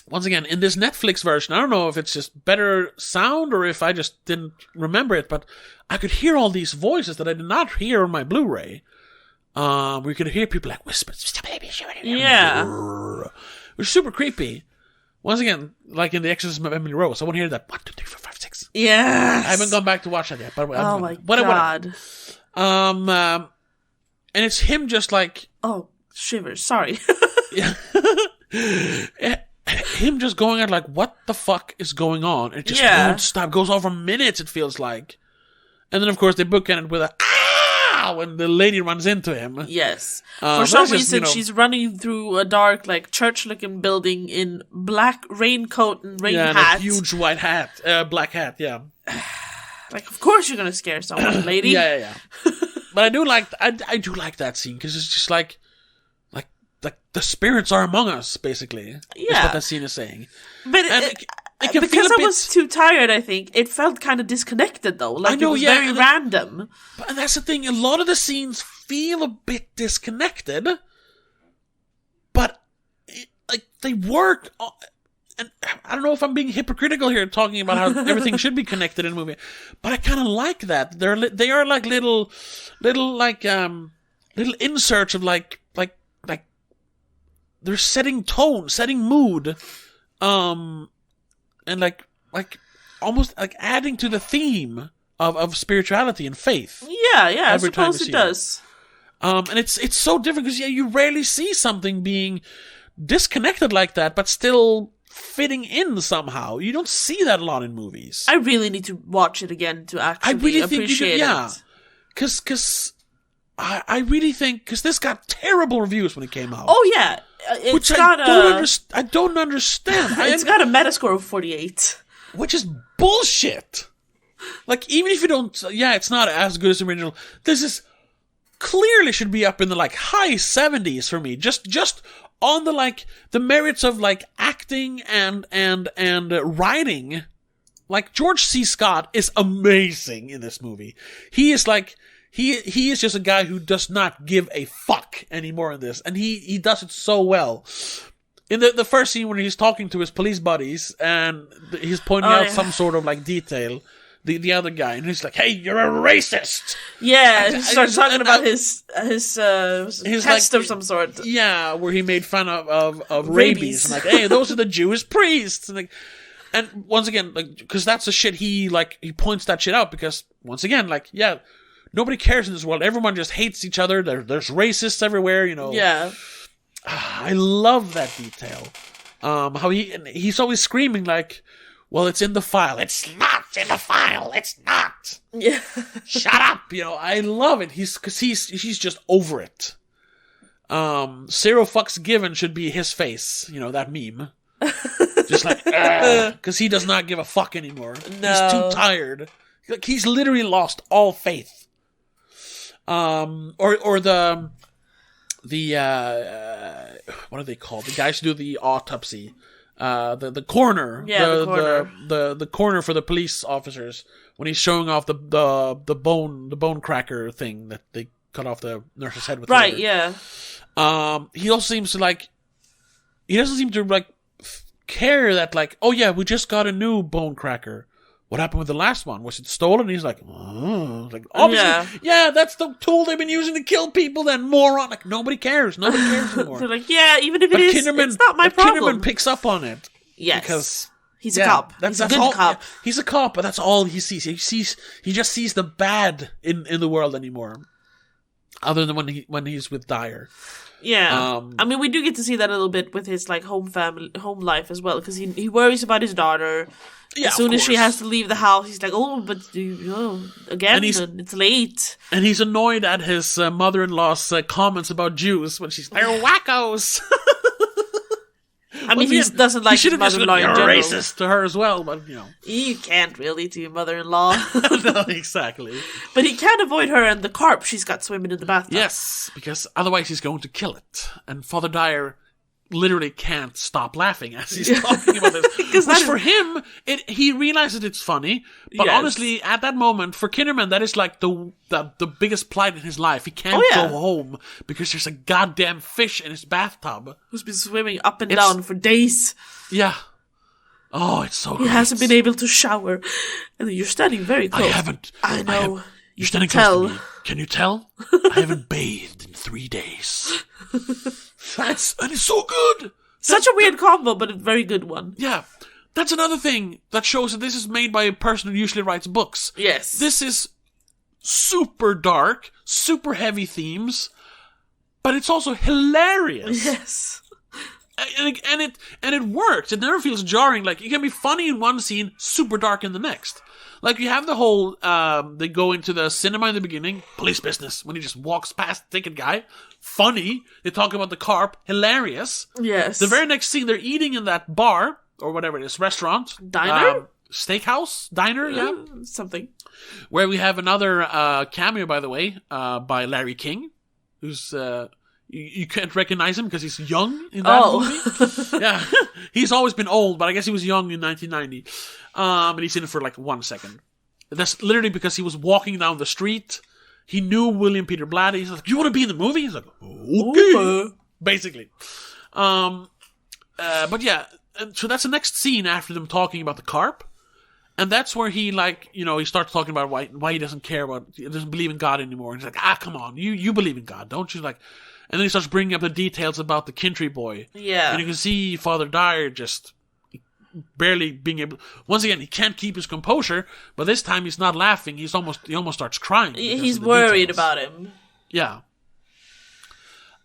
once again, in this Netflix version, I don't know if it's just better sound or if I just didn't remember it, but I could hear all these voices that I did not hear on my Blu-ray. We could hear people like whispers. Yeah. It was super creepy. Once again, like in The Exorcism of Emily Rose, I want to hear that 1, 2, 3, 4, 5, 6. Yes. I haven't gone back to watch that yet. But oh my God. And it's him just like... Oh, shivers. Sorry. Yeah. Him just going at like, what the fuck is going on? It just won't stop. Goes on for minutes, it feels like. And then, of course, they bookend it with a when the lady runs into him. Yes. For some reason, she's running through a dark, like, church-looking building in black raincoat and rain hat. Yeah, a huge white hat. Black hat, yeah. Like, of course you're gonna scare someone, lady. Yeah. But I do like that scene, because it's just like the spirits are among us, basically. Yeah. That's what that scene is saying. But because I was too tired, I think, it felt kind of disconnected, though. Like, it was very random. But that's the thing, a lot of the scenes feel a bit disconnected, but they work. And I don't know if I'm being hypocritical here, talking about how everything should be connected in a movie, but I kind of like that. They are like little inserts of like they're setting tone, setting mood, and like almost like adding to the theme of spirituality and faith. Yeah, I suppose it does. And it's so different because you rarely see something being disconnected like that, but still fitting in somehow. You don't see that a lot in movies. I really need to watch it again to actually appreciate it. Yeah, because I really think because this got terrible reviews when it came out. Oh yeah. I don't understand. It's got a Metascore of 48. which is bullshit. Like, even if you don't, it's not as good as the original. This is clearly should be up in the like high 70s for me. Just on the like the merits of like acting and writing. Like, George C. Scott is amazing in this movie. He is like, he is just a guy who does not give a fuck anymore in this. And he does it so well. In the first scene when he's talking to his police buddies and he's pointing out some sort of like detail, the other guy, and he's like, "Hey, you're a racist." Yeah, and he starts talking about his test like, of some sort. Yeah, where he made fun of rabies. And like, "Hey, those are the Jewish priests." And like, and once again, like, because that's the shit he points that shit out because once again, like, nobody cares in this world. Everyone just hates each other. There's racists everywhere, you know. Yeah. I love that detail. How he's always screaming like, "Well, it's in the file." It's not in the file. It's not. Yeah. Shut up. You know, I love it. He's just over it. Zero fucks given should be his face. You know, that meme. Just like, because he does not give a fuck anymore. No. He's too tired. Like, he's literally lost all faith. Or the what are they called? The guys who do the autopsy. The coroner. Yeah, the coroner. The coroner for the police officers when he's showing off the bone cracker thing that they cut off the nurse's head with. Right, yeah. He also seems to like, he doesn't seem to like care that like, oh yeah, we just got a new bone cracker. What happened with the last one? Was it stolen? And he's like, oh. Like, obviously, yeah, that's the tool they've been using to kill people, then moron. Like, nobody cares. Nobody cares anymore. They're like, yeah, even if it's not my problem. Kinnaman picks up on it. Yes. Because he's a cop. He's a good cop. Yeah, he's a cop, but that's all he sees. He just sees the bad in the world anymore. Other than when he's with Dyer. Yeah, I mean, we do get to see that a little bit with his like home life as well, because he worries about his daughter. Yeah, as soon as she has to leave the house, he's like, "Oh, but again, and it's late." And he's annoyed at his mother-in-law's comments about Jews when she's "They're wackos." I mean, he doesn't like his mother-in-law in general. Racist to her as well, but you know, you can't really to your mother-in-law. No, exactly. But he can't avoid her and the carp she's got swimming in the bathtub. Yes, because otherwise he's going to kill it. And Father Dyer literally can't stop laughing as he's talking about this. Which for him, he realizes it's funny, but honestly, at that moment, for Kinnaman, that is like the biggest plight in his life. He can't go home because there's a goddamn fish in his bathtub. Who's been swimming up and down for days. Yeah. Oh, it's so He hasn't been able to shower. And you're standing very close. I haven't. I know. You're standing close to me. Can you tell? I haven't bathed in 3 days. And it's so good. Such a weird combo, but a very good one. Yeah. That's another thing that shows that this is made by a person who usually writes books. Yes. This is super dark, super heavy themes, but it's also hilarious. Yes. And it works. It never feels jarring. Like, it can be funny in one scene, super dark in the next. Like, you have the whole, they go into the cinema in the beginning, police business, when he just walks past the ticket guy. Funny. They talk about the carp. Hilarious. Yes. The very next scene, they're eating in that bar, or whatever it is, restaurant. Diner? Steakhouse? Diner, yeah. Something. Where we have another cameo, by the way, by Larry King, who's... You can't recognize him because he's young in that movie. Yeah. He's always been old, but I guess he was young in 1990. And he's in it for like 1 second. That's literally because he was walking down the street. He knew William Peter Blatty. He's like, "You want to be in the movie?" He's like, "Okay." Basically. But yeah, so that's the next scene after them talking about the carp. And that's where he, like, you know, he starts talking about why he doesn't care about, he doesn't believe in God anymore. And he's like, come on, you believe in God, don't you? Like, and then he starts bringing up the details about the Kintry boy. Yeah. And you can see Father Dyer just barely being able... Once again, he can't keep his composure, but this time he's not laughing. He almost starts crying. He's worried about him. Yeah.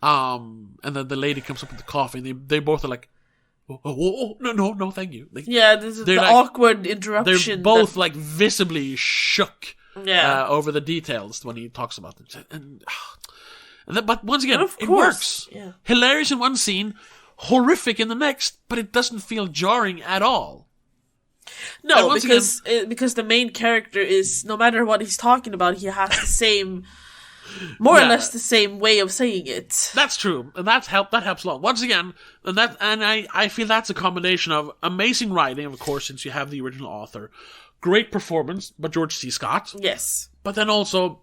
And then the lady comes up with the coffee, and they both are like, oh, no, thank you. This is the like, awkward interruption. They're both like visibly shook over the details when he talks about them. But once again, it works. Yeah. Hilarious in one scene, horrific in the next, but it doesn't feel jarring at all. No, because the main character is, no matter what he's talking about, he has the same, more or less the same way of saying it. That's true, and that helps a lot. Once again, I feel that's a combination of amazing writing, of course, since you have the original author, great performance by George C. Scott. Yes, but then also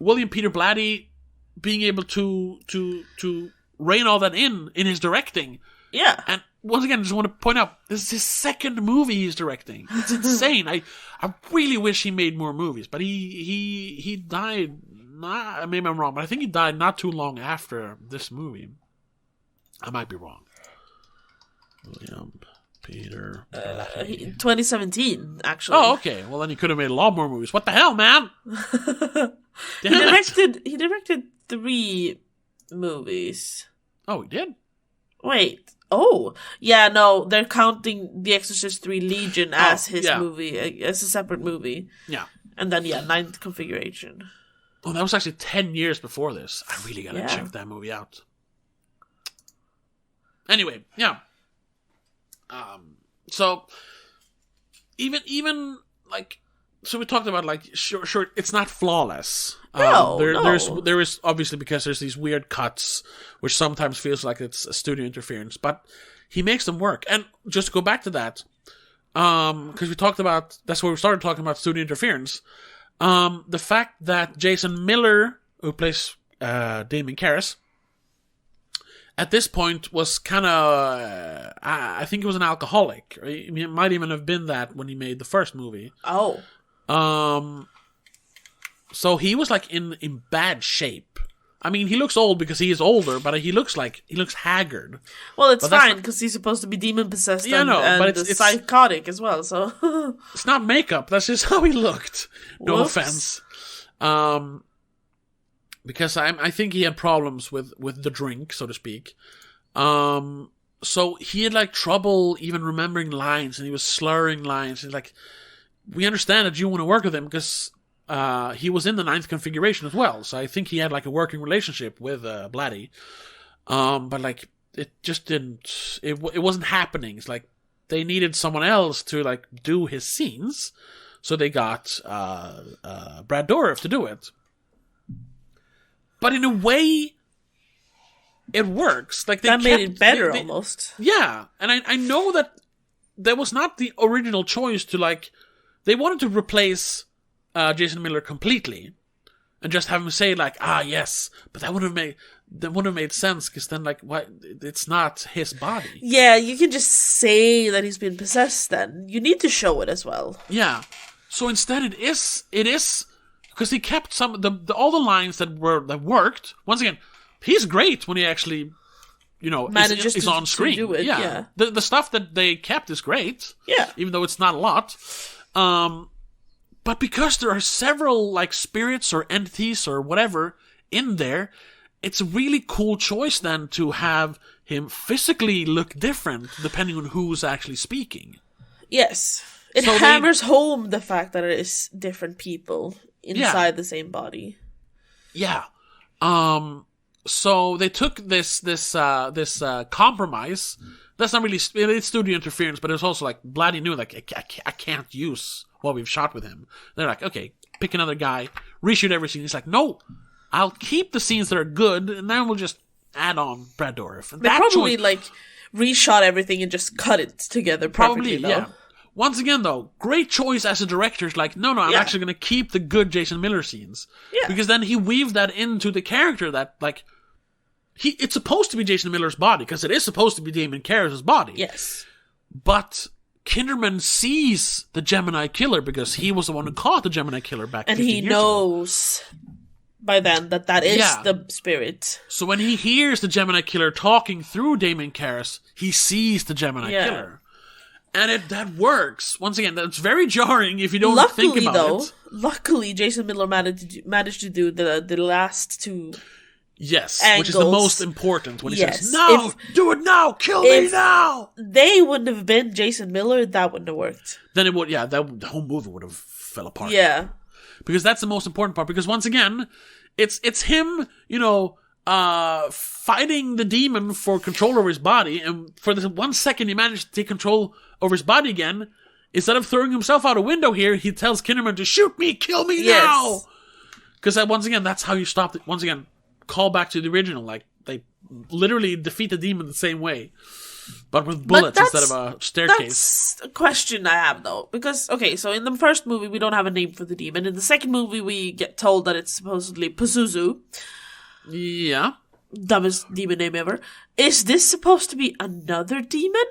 William Peter Blatty being able to rein all that in his directing. Yeah. And once again, I just want to point out, this is his second movie he's directing. It's insane. I really wish he made more movies, but he died, maybe I'm wrong, but I think he died not too long after this movie. I might be wrong. William Peter Blatty. 2017, actually. Oh, okay. Well, then he could have made a lot more movies. What the hell, man? He directed 3 movies. Oh, he did? Wait. Oh. Yeah, no, they're counting The Exorcist 3 Legion as his movie, as a separate movie. Yeah. And then, Ninth Configuration. Oh, that was actually 10 years before this. I really gotta check that movie out. Anyway, yeah. So, even like, so we talked about, like, sure, it's not flawless. No. There is obviously, because there's these weird cuts, which sometimes feels like it's a studio interference, but he makes them work. And just to go back to that, because we talked about, that's where we started talking about studio interference. The fact that Jason Miller, who plays Damon Karras, at this point was kind of, I think he was an alcoholic. Right? It might even have been that when he made the first movie. Oh. So he was like in bad shape. I mean, he looks old because he is older, but he looks haggard. Well, it's fine because he's supposed to be demon possessed and it's psychotic as well. So it's not makeup. That's just how he looked. No offense. Because I think he had problems with the drink, so to speak. So he had like trouble even remembering lines, and he was slurring lines. And like, we understand that you want to work with him because he was in the Ninth Configuration as well. So I think he had like a working relationship with Blatty. But like, it just didn't. It wasn't happening. It's like they needed someone else to like do his scenes, so they got Brad Dourif to do it. But in a way, it works. Like that made it better almost. Yeah, and I know that was not the original choice to like. They wanted to replace Jason Miller completely, and just have him say like, yes, but that wouldn't have made sense because then like, why? It's not his body. Yeah, you can just say that he's been possessed. Then you need to show it as well. Yeah, so instead it is. Because he kept all the lines that worked. Once again, he's great when he actually, manages is on screen. To do it, yeah. The stuff that they kept is great. Yeah. Even though it's not a lot. But because there are several like spirits or entities or whatever in there, it's a really cool choice then to have him physically look different depending on who's actually speaking. Yes. It hammers home the fact that it is different people inside the same body. Yeah. So they took this compromise. That's not really, it's studio interference, but it's also like Blatty knew like I can't use what we've shot with him. They're like, okay, pick another guy, reshoot every scene. He's like, no, I'll keep the scenes that are good, and then we'll just add on Brad Dourif. They probably like reshot everything and just cut it together perfectly. Probably, yeah. Once again, though, great choice as a director. It's like, no, I'm actually going to keep the good Jason Miller scenes. Yeah. Because then he weaved that into the character that, like, it's supposed to be Jason Miller's body, because it is supposed to be Damon Karras' body. Yes. But Kinderman sees the Gemini killer because he was the one who caught the Gemini killer back 15 years ago. And he knows by then that is the spirit. So when he hears the Gemini killer talking through Damon Karras, he sees the Gemini killer. And that works. Once again, that's very jarring if you don't think about it. Luckily, Jason Miller managed to do the last two Yes, angles. Which is the most important. When he says, no, do it now, kill me now! They wouldn't have been Jason Miller, that wouldn't have worked. Then it would, the whole movie would have fell apart. Yeah. Because that's the most important part. Because once again, it's him, fighting the demon for control over his body, and for this 1 second he managed to take control over his body again, instead of throwing himself out a window here, he tells Kinderman to shoot me, kill me now. Because once again, that's how you stop it. Once again, call back to the original. Like, they literally defeat the demon the same way, but with bullets instead of a staircase. That's a question I have, though. Because, okay, so in the first movie, we don't have a name for the demon. In the second movie, we get told that it's supposedly Pazuzu. Yeah. Dumbest demon name ever. Is this supposed to be another demon?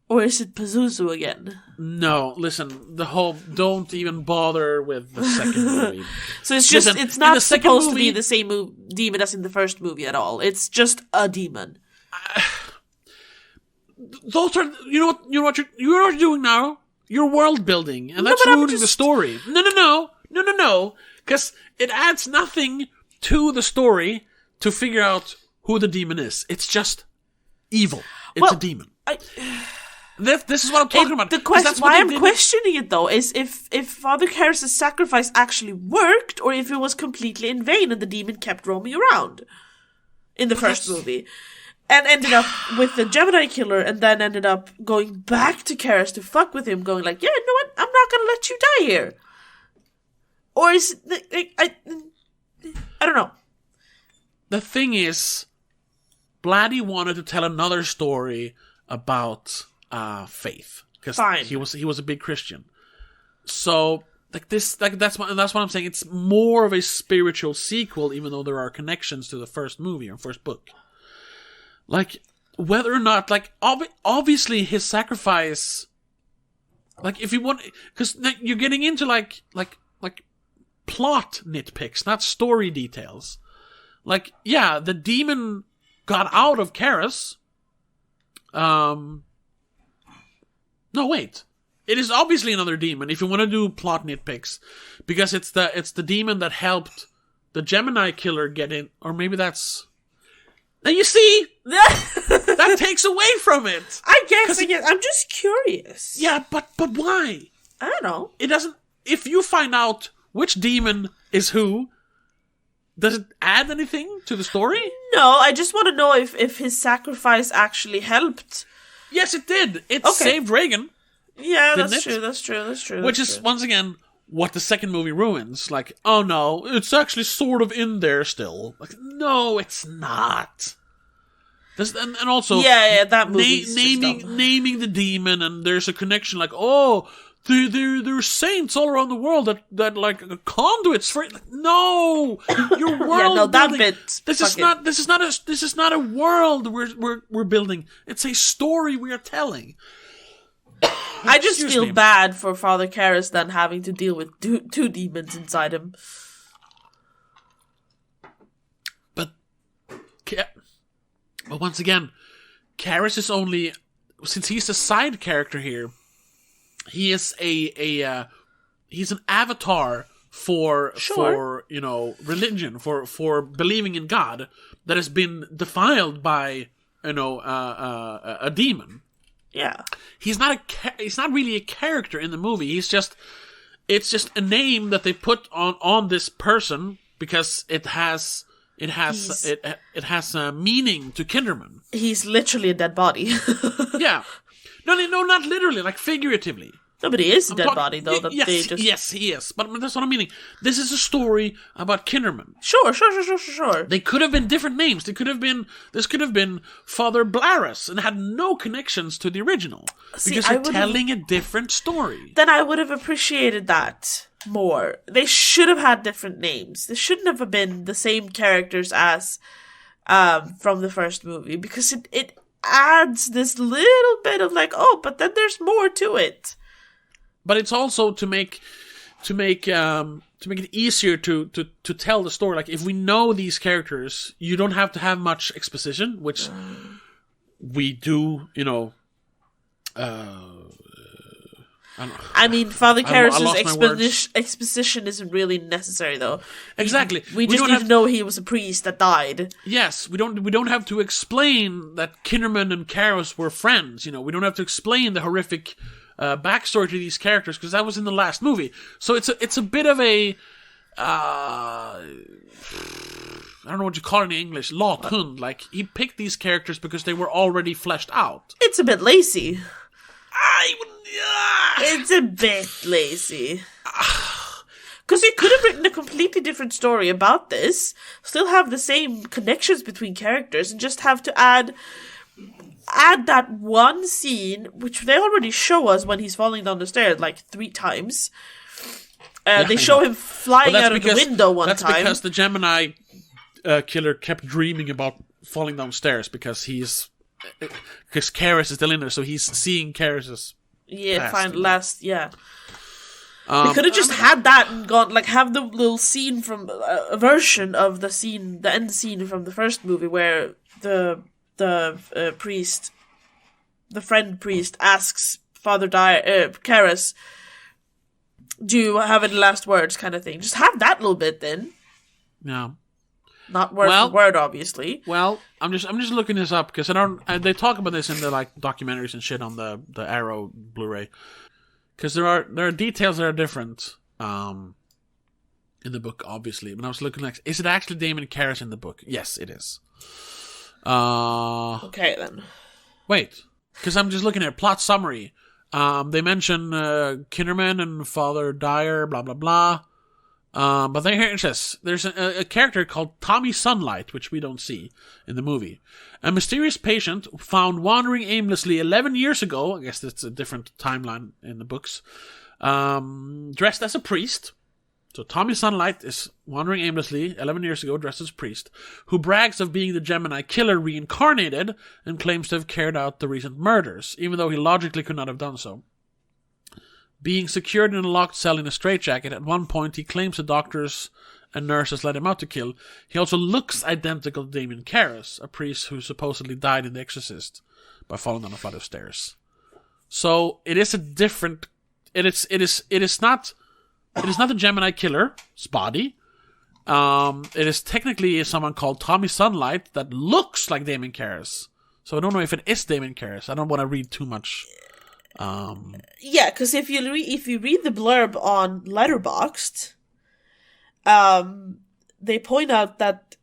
Or is it Pazuzu again? No, listen, don't even bother with the second movie. So it's not supposed to be the same demon as in the first movie at all. It's just a demon. Those are, you know what you're doing now? You're world building, and that's ruining the story. No. Because it adds nothing to the story to figure out who the demon is. It's just evil. It's a demon. This is what I'm talking about. The question why I'm questioning it, though, is if Father Karras' sacrifice actually worked, or if it was completely in vain and the demon kept roaming around in the first movie. And ended up with the Gemini killer, and then ended up going back to Karras to fuck with him, going like, yeah, you know what? I'm not gonna let you die here. Or is it, I don't know. The thing is, Blatty wanted to tell another story about faith, because he was a big Christian. So that's what I'm saying. It's more of a spiritual sequel, even though there are connections to the first movie or first book. Like, whether or not, like, obviously his sacrifice, like, if you want, because you're getting into like plot nitpicks, not story details. Like, yeah, the demon got out of Karras. No, wait. It is obviously another demon, if you want to do plot nitpicks. Because it's the demon that helped the Gemini killer get in. Or maybe that's... Now you see, that takes away from it. I guess. I'm just curious. Yeah, but why? I don't know. It doesn't... If you find out which demon is who, does it add anything to the story? No, I just want to know if his sacrifice actually helped. Yes, it did. It saved Reagan. Yeah, that's true. Which is, once again, what the second movie ruins. Like, oh no, it's actually sort of in there still. Like, no, it's not. And also, that movie naming the demon, and there's a connection. Like, oh, there's saints all around the world that like conduits for. Like, no, your world. that bit. This is not a world we're building. It's a story we are telling. I just feel bad for Father Karras then having to deal with two demons inside him. But once again, Karras is only, since he's a side character here, he is he's an avatar for religion, for believing in God that has been defiled by a demon. Yeah, he's not really a character in the movie. It's just a name that they put on this person because it has a meaning to Kinderman. He's literally a dead body. Yeah, no, not literally, like figuratively. No, but he is a dead body, though. Yes, he is. But that's what I'm meaning. This is a story about Kinderman. Sure. They could have been different names. This could have been Father Blaras and had no connections to the original. Because they're telling a different story. Then I would have appreciated that more. They should have had different names. They shouldn't have been the same characters as from the first movie. Because it adds this little bit of like, oh, but then there's more to it. But it's also to make it easier to tell the story. Like, if we know these characters, you don't have to have much exposition, which we do. I mean, Father Karras' exposition isn't really necessary, though. Exactly. We just need to know he was a priest that died. Yes, we don't have to explain that Kinderman and Karras were friends. We don't have to explain the horrific backstory to these characters, because that was in the last movie. So it's a bit of a I don't know what you call it in English, lathund. Like, he picked these characters because they were already fleshed out. It's a bit lazy. It's a bit lazy. Because you could have written a completely different story about this, still have the same connections between characters, and just have to add that one scene, which they already show us when he's falling down the stairs like 3 times. They show him flying out of the window one time. That's because the Gemini killer kept dreaming about falling downstairs because Karis is still in there, so he's seeing Karis's past. They could have just had that and gone, like, have the little scene from a version of the end scene from the first movie where the priest, the friend priest, asks Father Karis, "Do you have any last words?" kind of thing. Just have that little bit then. Yeah. Not word for word, obviously. Well, I'm just looking this up because I don't. They talk about this in the like documentaries and shit on the Arrow Blu-ray. Because there are details that are different in the book, obviously. But I was looking like, is it actually Damon Karras in the book? Yes, it is. Okay, then. Wait, because I'm just looking at plot summary. They mention Kinderman and Father Dyer, blah, blah, blah. But here it says, there's a character called Tommy Sunlight, which we don't see in the movie. A mysterious patient found wandering aimlessly 11 years ago, I guess that's a different timeline in the books, dressed as a priest. So Tommy Sunlight is wandering aimlessly 11 years ago, dressed as a priest, who brags of being the Gemini killer reincarnated and claims to have carried out the recent murders, even though he logically could not have done so. Being secured in a locked cell in a straitjacket, at one point he claims the doctors and nurses let him out to kill. He also looks identical to Damien Karras, a priest who supposedly died in The Exorcist by falling down a flight of stairs. So it is a different. It is not the Gemini killer's body. It is technically someone called Tommy Sunlight that looks like Damien Karras. So I don't know if it is Damien Karras. I don't want to read too much. Yeah, because if you read the blurb on Letterboxd, they point out that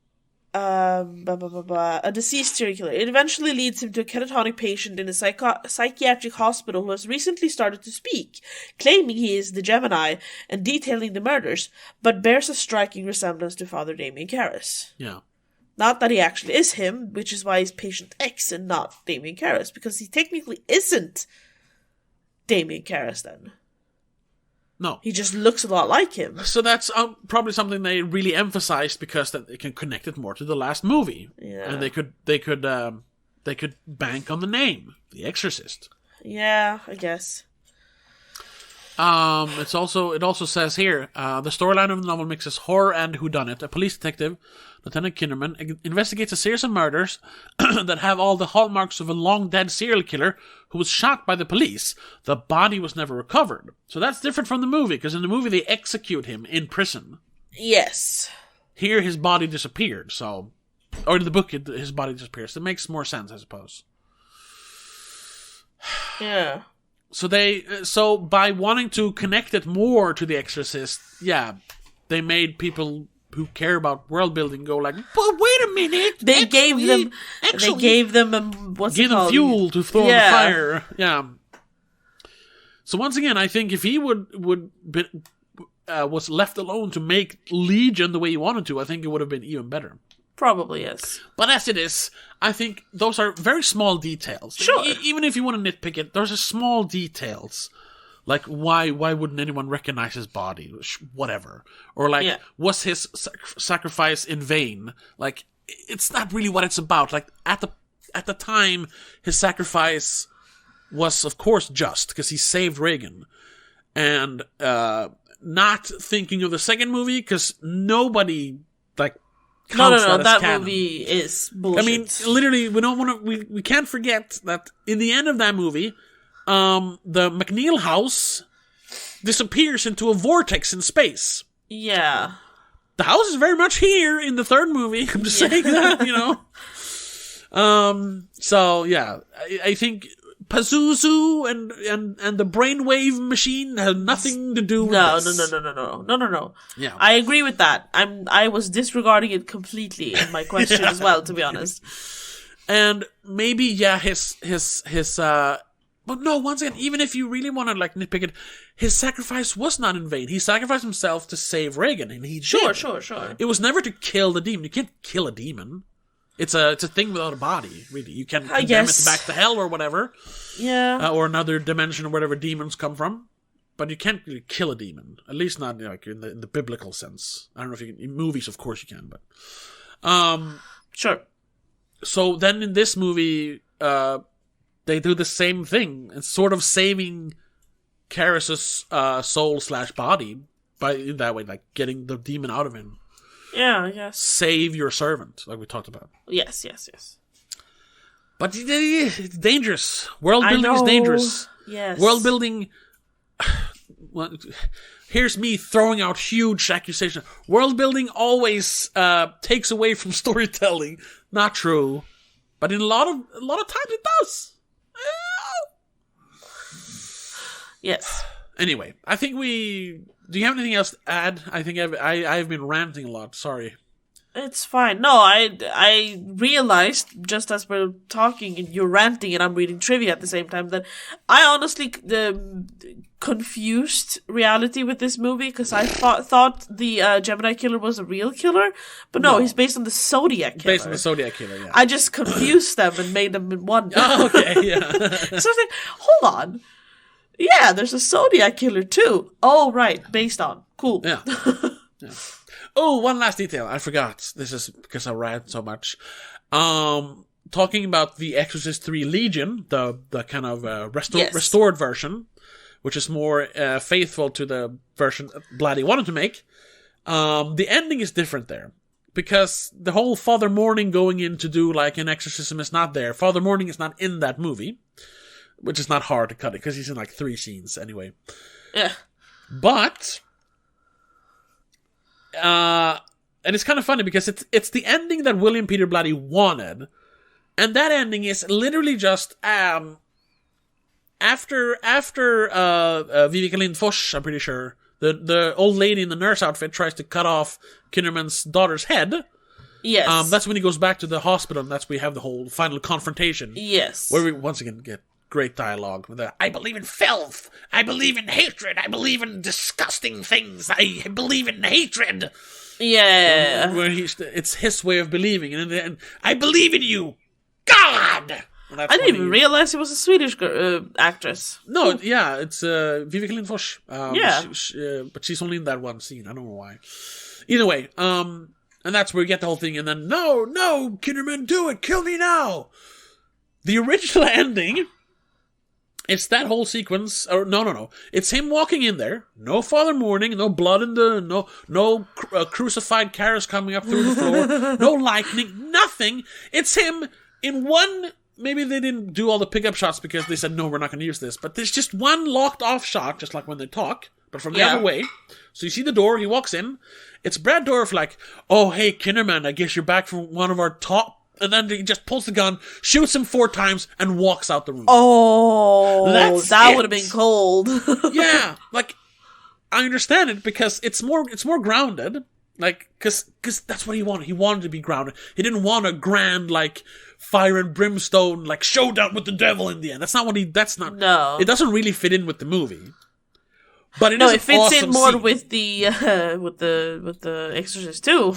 a deceased serial killer. It eventually leads him to a catatonic patient in a psychiatric hospital who has recently started to speak, claiming he is the Gemini and detailing the murders, but bears a striking resemblance to Father Damien Karras. Yeah. Not that he actually is him, which is why he's Patient X and not Damien Karras, because he technically isn't Damien Karras then. No. He just looks a lot like him. So that's probably something they really emphasized because that they can connect it more to the last movie. Yeah. And they could bank on the name, The Exorcist. Yeah, I guess. It also says here, the storyline of the novel mixes horror and whodunit. A police detective, Lieutenant Kinderman, investigates a series of murders that have all the hallmarks of a long-dead serial killer who was shot by the police. The body was never recovered. So that's different from the movie, because in the movie they execute him in prison. Yes. Here his body disappeared, so... Or in the book his body disappears. It makes more sense, I suppose. Yeah. So by wanting to connect it more to The Exorcist, yeah, they made people who care about world building go like, but wait a minute. They gave them fuel to throw on the fire. Yeah. So once again, I think if he was left alone to make Legion the way he wanted to, I think it would have been even better. Probably, yes. But as it is, I think those are very small details. Sure. Even if you want to nitpick it, those are small details. Like, why wouldn't anyone recognize his body? Whatever. Or like, was his sacrifice in vain? Like, it's not really what it's about. Like, at the time, his sacrifice was, of course, just, because he saved Reagan. And not thinking of the second movie, because nobody, like, No, that movie is bullshit. I mean, literally, we can't forget that in the end of that movie, the McNeil house disappears into a vortex in space. Yeah. The house is very much here in the third movie. I'm just saying that, you know. So yeah, I think Pazuzu and the brainwave machine have nothing to do with this. No. Yeah. I agree with that. I was disregarding it completely in my question as well, to be honest. And maybe, yeah, his But no, once again, even if you really want to like nitpick it, his sacrifice was not in vain. He sacrificed himself to save Reagan, and he Sure. It was never to kill the demon. You can't kill a demon. It's a thing without a body, really. You can condemn it back to hell or whatever. Yeah. Or another dimension or whatever demons come from. But you can't really kill a demon. At least not like in the biblical sense. I don't know if you can. In movies, of course you can, but... Sure. So then in this movie, they do the same thing. And sort of saving Karis's soul/body by in that way, like getting the demon out of him. Yeah, yes. Save your servant, like we talked about. Yes. But it's dangerous. World building is dangerous. Yes. World building... Well, here's me throwing out huge accusations. World building always takes away from storytelling. Not true. But in a lot of times it does. Yes. Anyway, I think do you have anything else to add? I think I've been ranting a lot. Sorry. It's fine. No, I realized, just as we're talking and you're ranting and I'm reading trivia at the same time, that I honestly confused reality with this movie, because I thought the Gemini killer was a real killer, but no, he's based on the Zodiac killer. Based on the Zodiac killer, yeah. I just confused them and made them in one. Oh, okay, yeah. So I was like, hold on. Yeah, there's a Zodiac killer too. Oh, right, based on. Cool. Yeah. Yeah. Oh, one last detail. I forgot. This is because I rant so much. Talking about the Exorcist 3 Legion, the kind of restored version, which is more faithful to the version Blatty wanted to make. The ending is different there. Because the whole Father Morning going in to do like an exorcism is not there. Father Morning is not in that movie. Which is not hard to cut it, because he's in like 3 scenes anyway. Yeah. But... and it's kind of funny because it's the ending that William Peter Blatty wanted, and that ending is literally just after Vivica Lindfors, I'm pretty sure, the old lady in the nurse outfit tries to cut off Kinnaman's daughter's head. Yes. That's when he goes back to the hospital, and that's where we have the whole final confrontation. Yes. Where we once again get great dialogue with I believe in filth, I believe in hatred, I believe in disgusting things, I believe in hatred. Yeah. Where it's his way of believing, and I believe in you, God. I didn't even realize he was a Swedish actress. No, yeah, it's Vivica Lindfors. Yeah. But she's only in that one scene. I don't know why. Either way, and that's where we get the whole thing, and then no, Kinderman, do it, kill me now. The original ending. It's that whole sequence, or no. It's him walking in there. No Father Morning, no blood in the, no crucified Karis coming up through the floor, no lightning, nothing. It's him in one. Maybe they didn't do all the pickup shots because they said no, we're not going to use this. But there's just one locked off shot, just like when they talk, but from the other way. So you see the door. He walks in. It's Brad Dourif like, oh hey Kinderman, I guess you're back from one of our top. And then he just pulls the gun, shoots him 4 times, and walks out the room. Oh, that would have been cold. Yeah, like I understand it because it's more grounded. Like, because that's what he wanted. He wanted to be grounded. He didn't want a grand like fire and brimstone like showdown with the devil in the end. That's not what he. That's not. No, it doesn't really fit in with the movie. But it fits awesome in more scene. with the Exorcist too.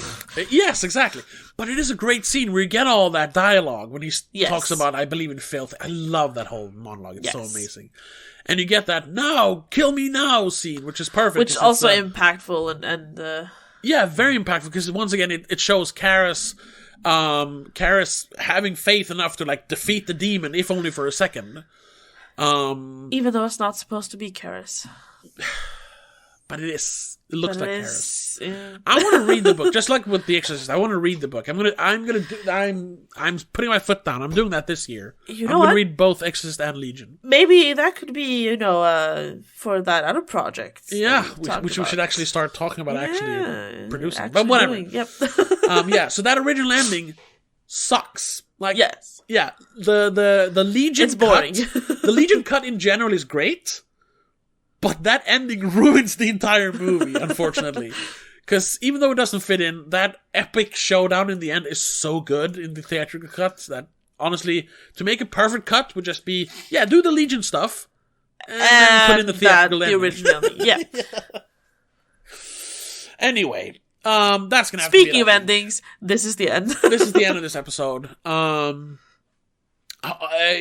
Yes, exactly. But it is a great scene where you get all that dialogue when he talks about "I believe in filth." I love that whole monologue. It's so amazing, and you get that "now, kill me now" scene, which is perfect. Which is also impactful and yeah, very impactful because once again it shows Karis having faith enough to like defeat the demon, if only for a second. Even though it's not supposed to be Karis. But it is. It looks like Karis. Yeah. I want to read the book, just like with The Exorcist. I want to read the book. I'm putting my foot down. I'm doing that this year. I'm going to read both Exorcist and Legion. Maybe that could be, for that other project. Yeah, which we should actually start talking about producing. But whatever. Yep. So that original ending sucks. Like, yes. Yeah, the Legion it's boring. The Legion cut in general is great. But that ending ruins the entire movie, unfortunately. Because even though it doesn't fit in, that epic showdown in the end is so good in the theatrical cuts that honestly, to make a perfect cut would just be, do the Legion stuff. And then put in the theatrical ending. The original, yeah. Anyway, that's gonna have Speaking to be of endings, this is the end. This is the end of this episode. I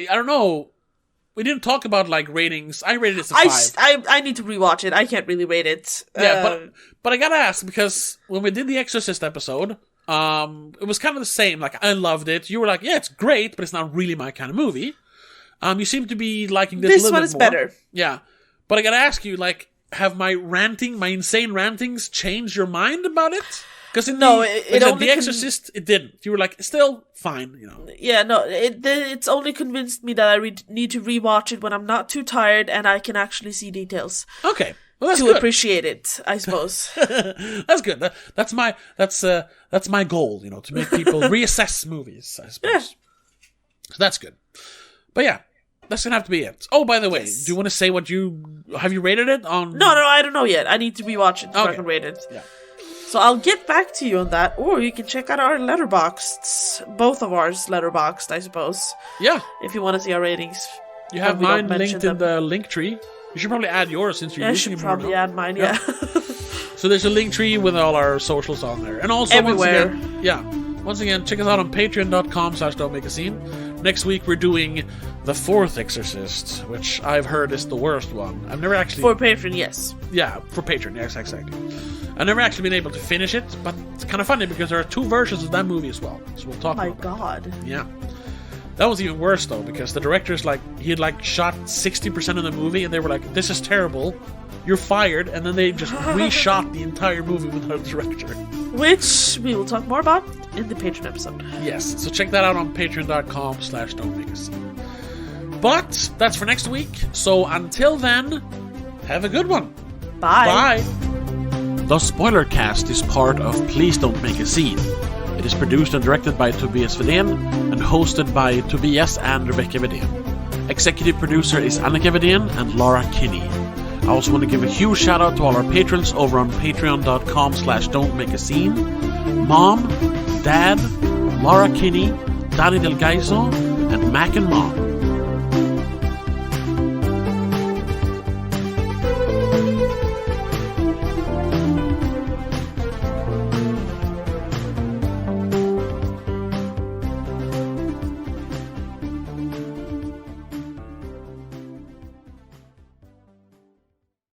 don't know. We didn't talk about like ratings. I rated it a 5. I need to rewatch it. I can't really rate it. Yeah, but I gotta ask, because when we did the Exorcist episode, it was kind of the same. Like, I loved it. You were like, yeah, it's great, but it's not really my kind of movie. You seem to be liking this a little bit more. This one is better. Yeah. But I gotta ask you, like, have my insane rantings changed your mind about it? Because The Exorcist, it didn't. You were like, still fine, you know. Yeah, no, it's only convinced me that I need to rewatch it when I'm not too tired and I can actually see details. Okay. Well, that's to good. Appreciate it, I suppose. That's good. That's my goal, you know, to make people reassess movies, I suppose. Yeah. So that's good. But yeah, that's gonna have to be it. Oh, by the way, do you want to say have you rated it on? No, I don't know yet. I need to rewatch it before I can rate it. Yeah. So I'll get back to you on that, or you can check out our Letterboxd, both of ours Letterboxd, I suppose. Yeah. If you want to see our ratings. You have mine linked in the link tree. You should probably add yours since you're using it more. I should probably add mine, yeah. So there's a link tree with all our socials on there. And also, everywhere. Once again, check us out on patreon.com/don'tmakeascene. Next week we're doing the 4th Exorcist, which I've heard is the worst one. I've never actually... For Patreon, yes. Yeah, for Patreon, yes, exactly. I've never actually been able to finish it, but it's kind of funny because there are 2 versions of that movie as well. So we'll talk about that. Oh my god. Yeah. That was even worse, though, because the director's he had shot 60% of the movie, and they were like, this is terrible, you're fired, and then they just reshot the entire movie without a director. Which we will talk more about in the Patreon episode. Yes, so check that out on patreon.com/don'tmakeascene. But that's for next week, so until then, have a good one. Bye. Bye. The Spoilercast is part of Please Don't Make a Scene. It is produced and directed by Tobias Vedén and hosted by Tobias and Rebecca Vedén. Executive producer is Annika Vedén and Laura Kinney. I also want to give a huge shout out to all our patrons over on patreon.com/don'tmakeascene. Mom, Dad, Laura Kinney, Danny Del Gaiso, and Mac and Mom.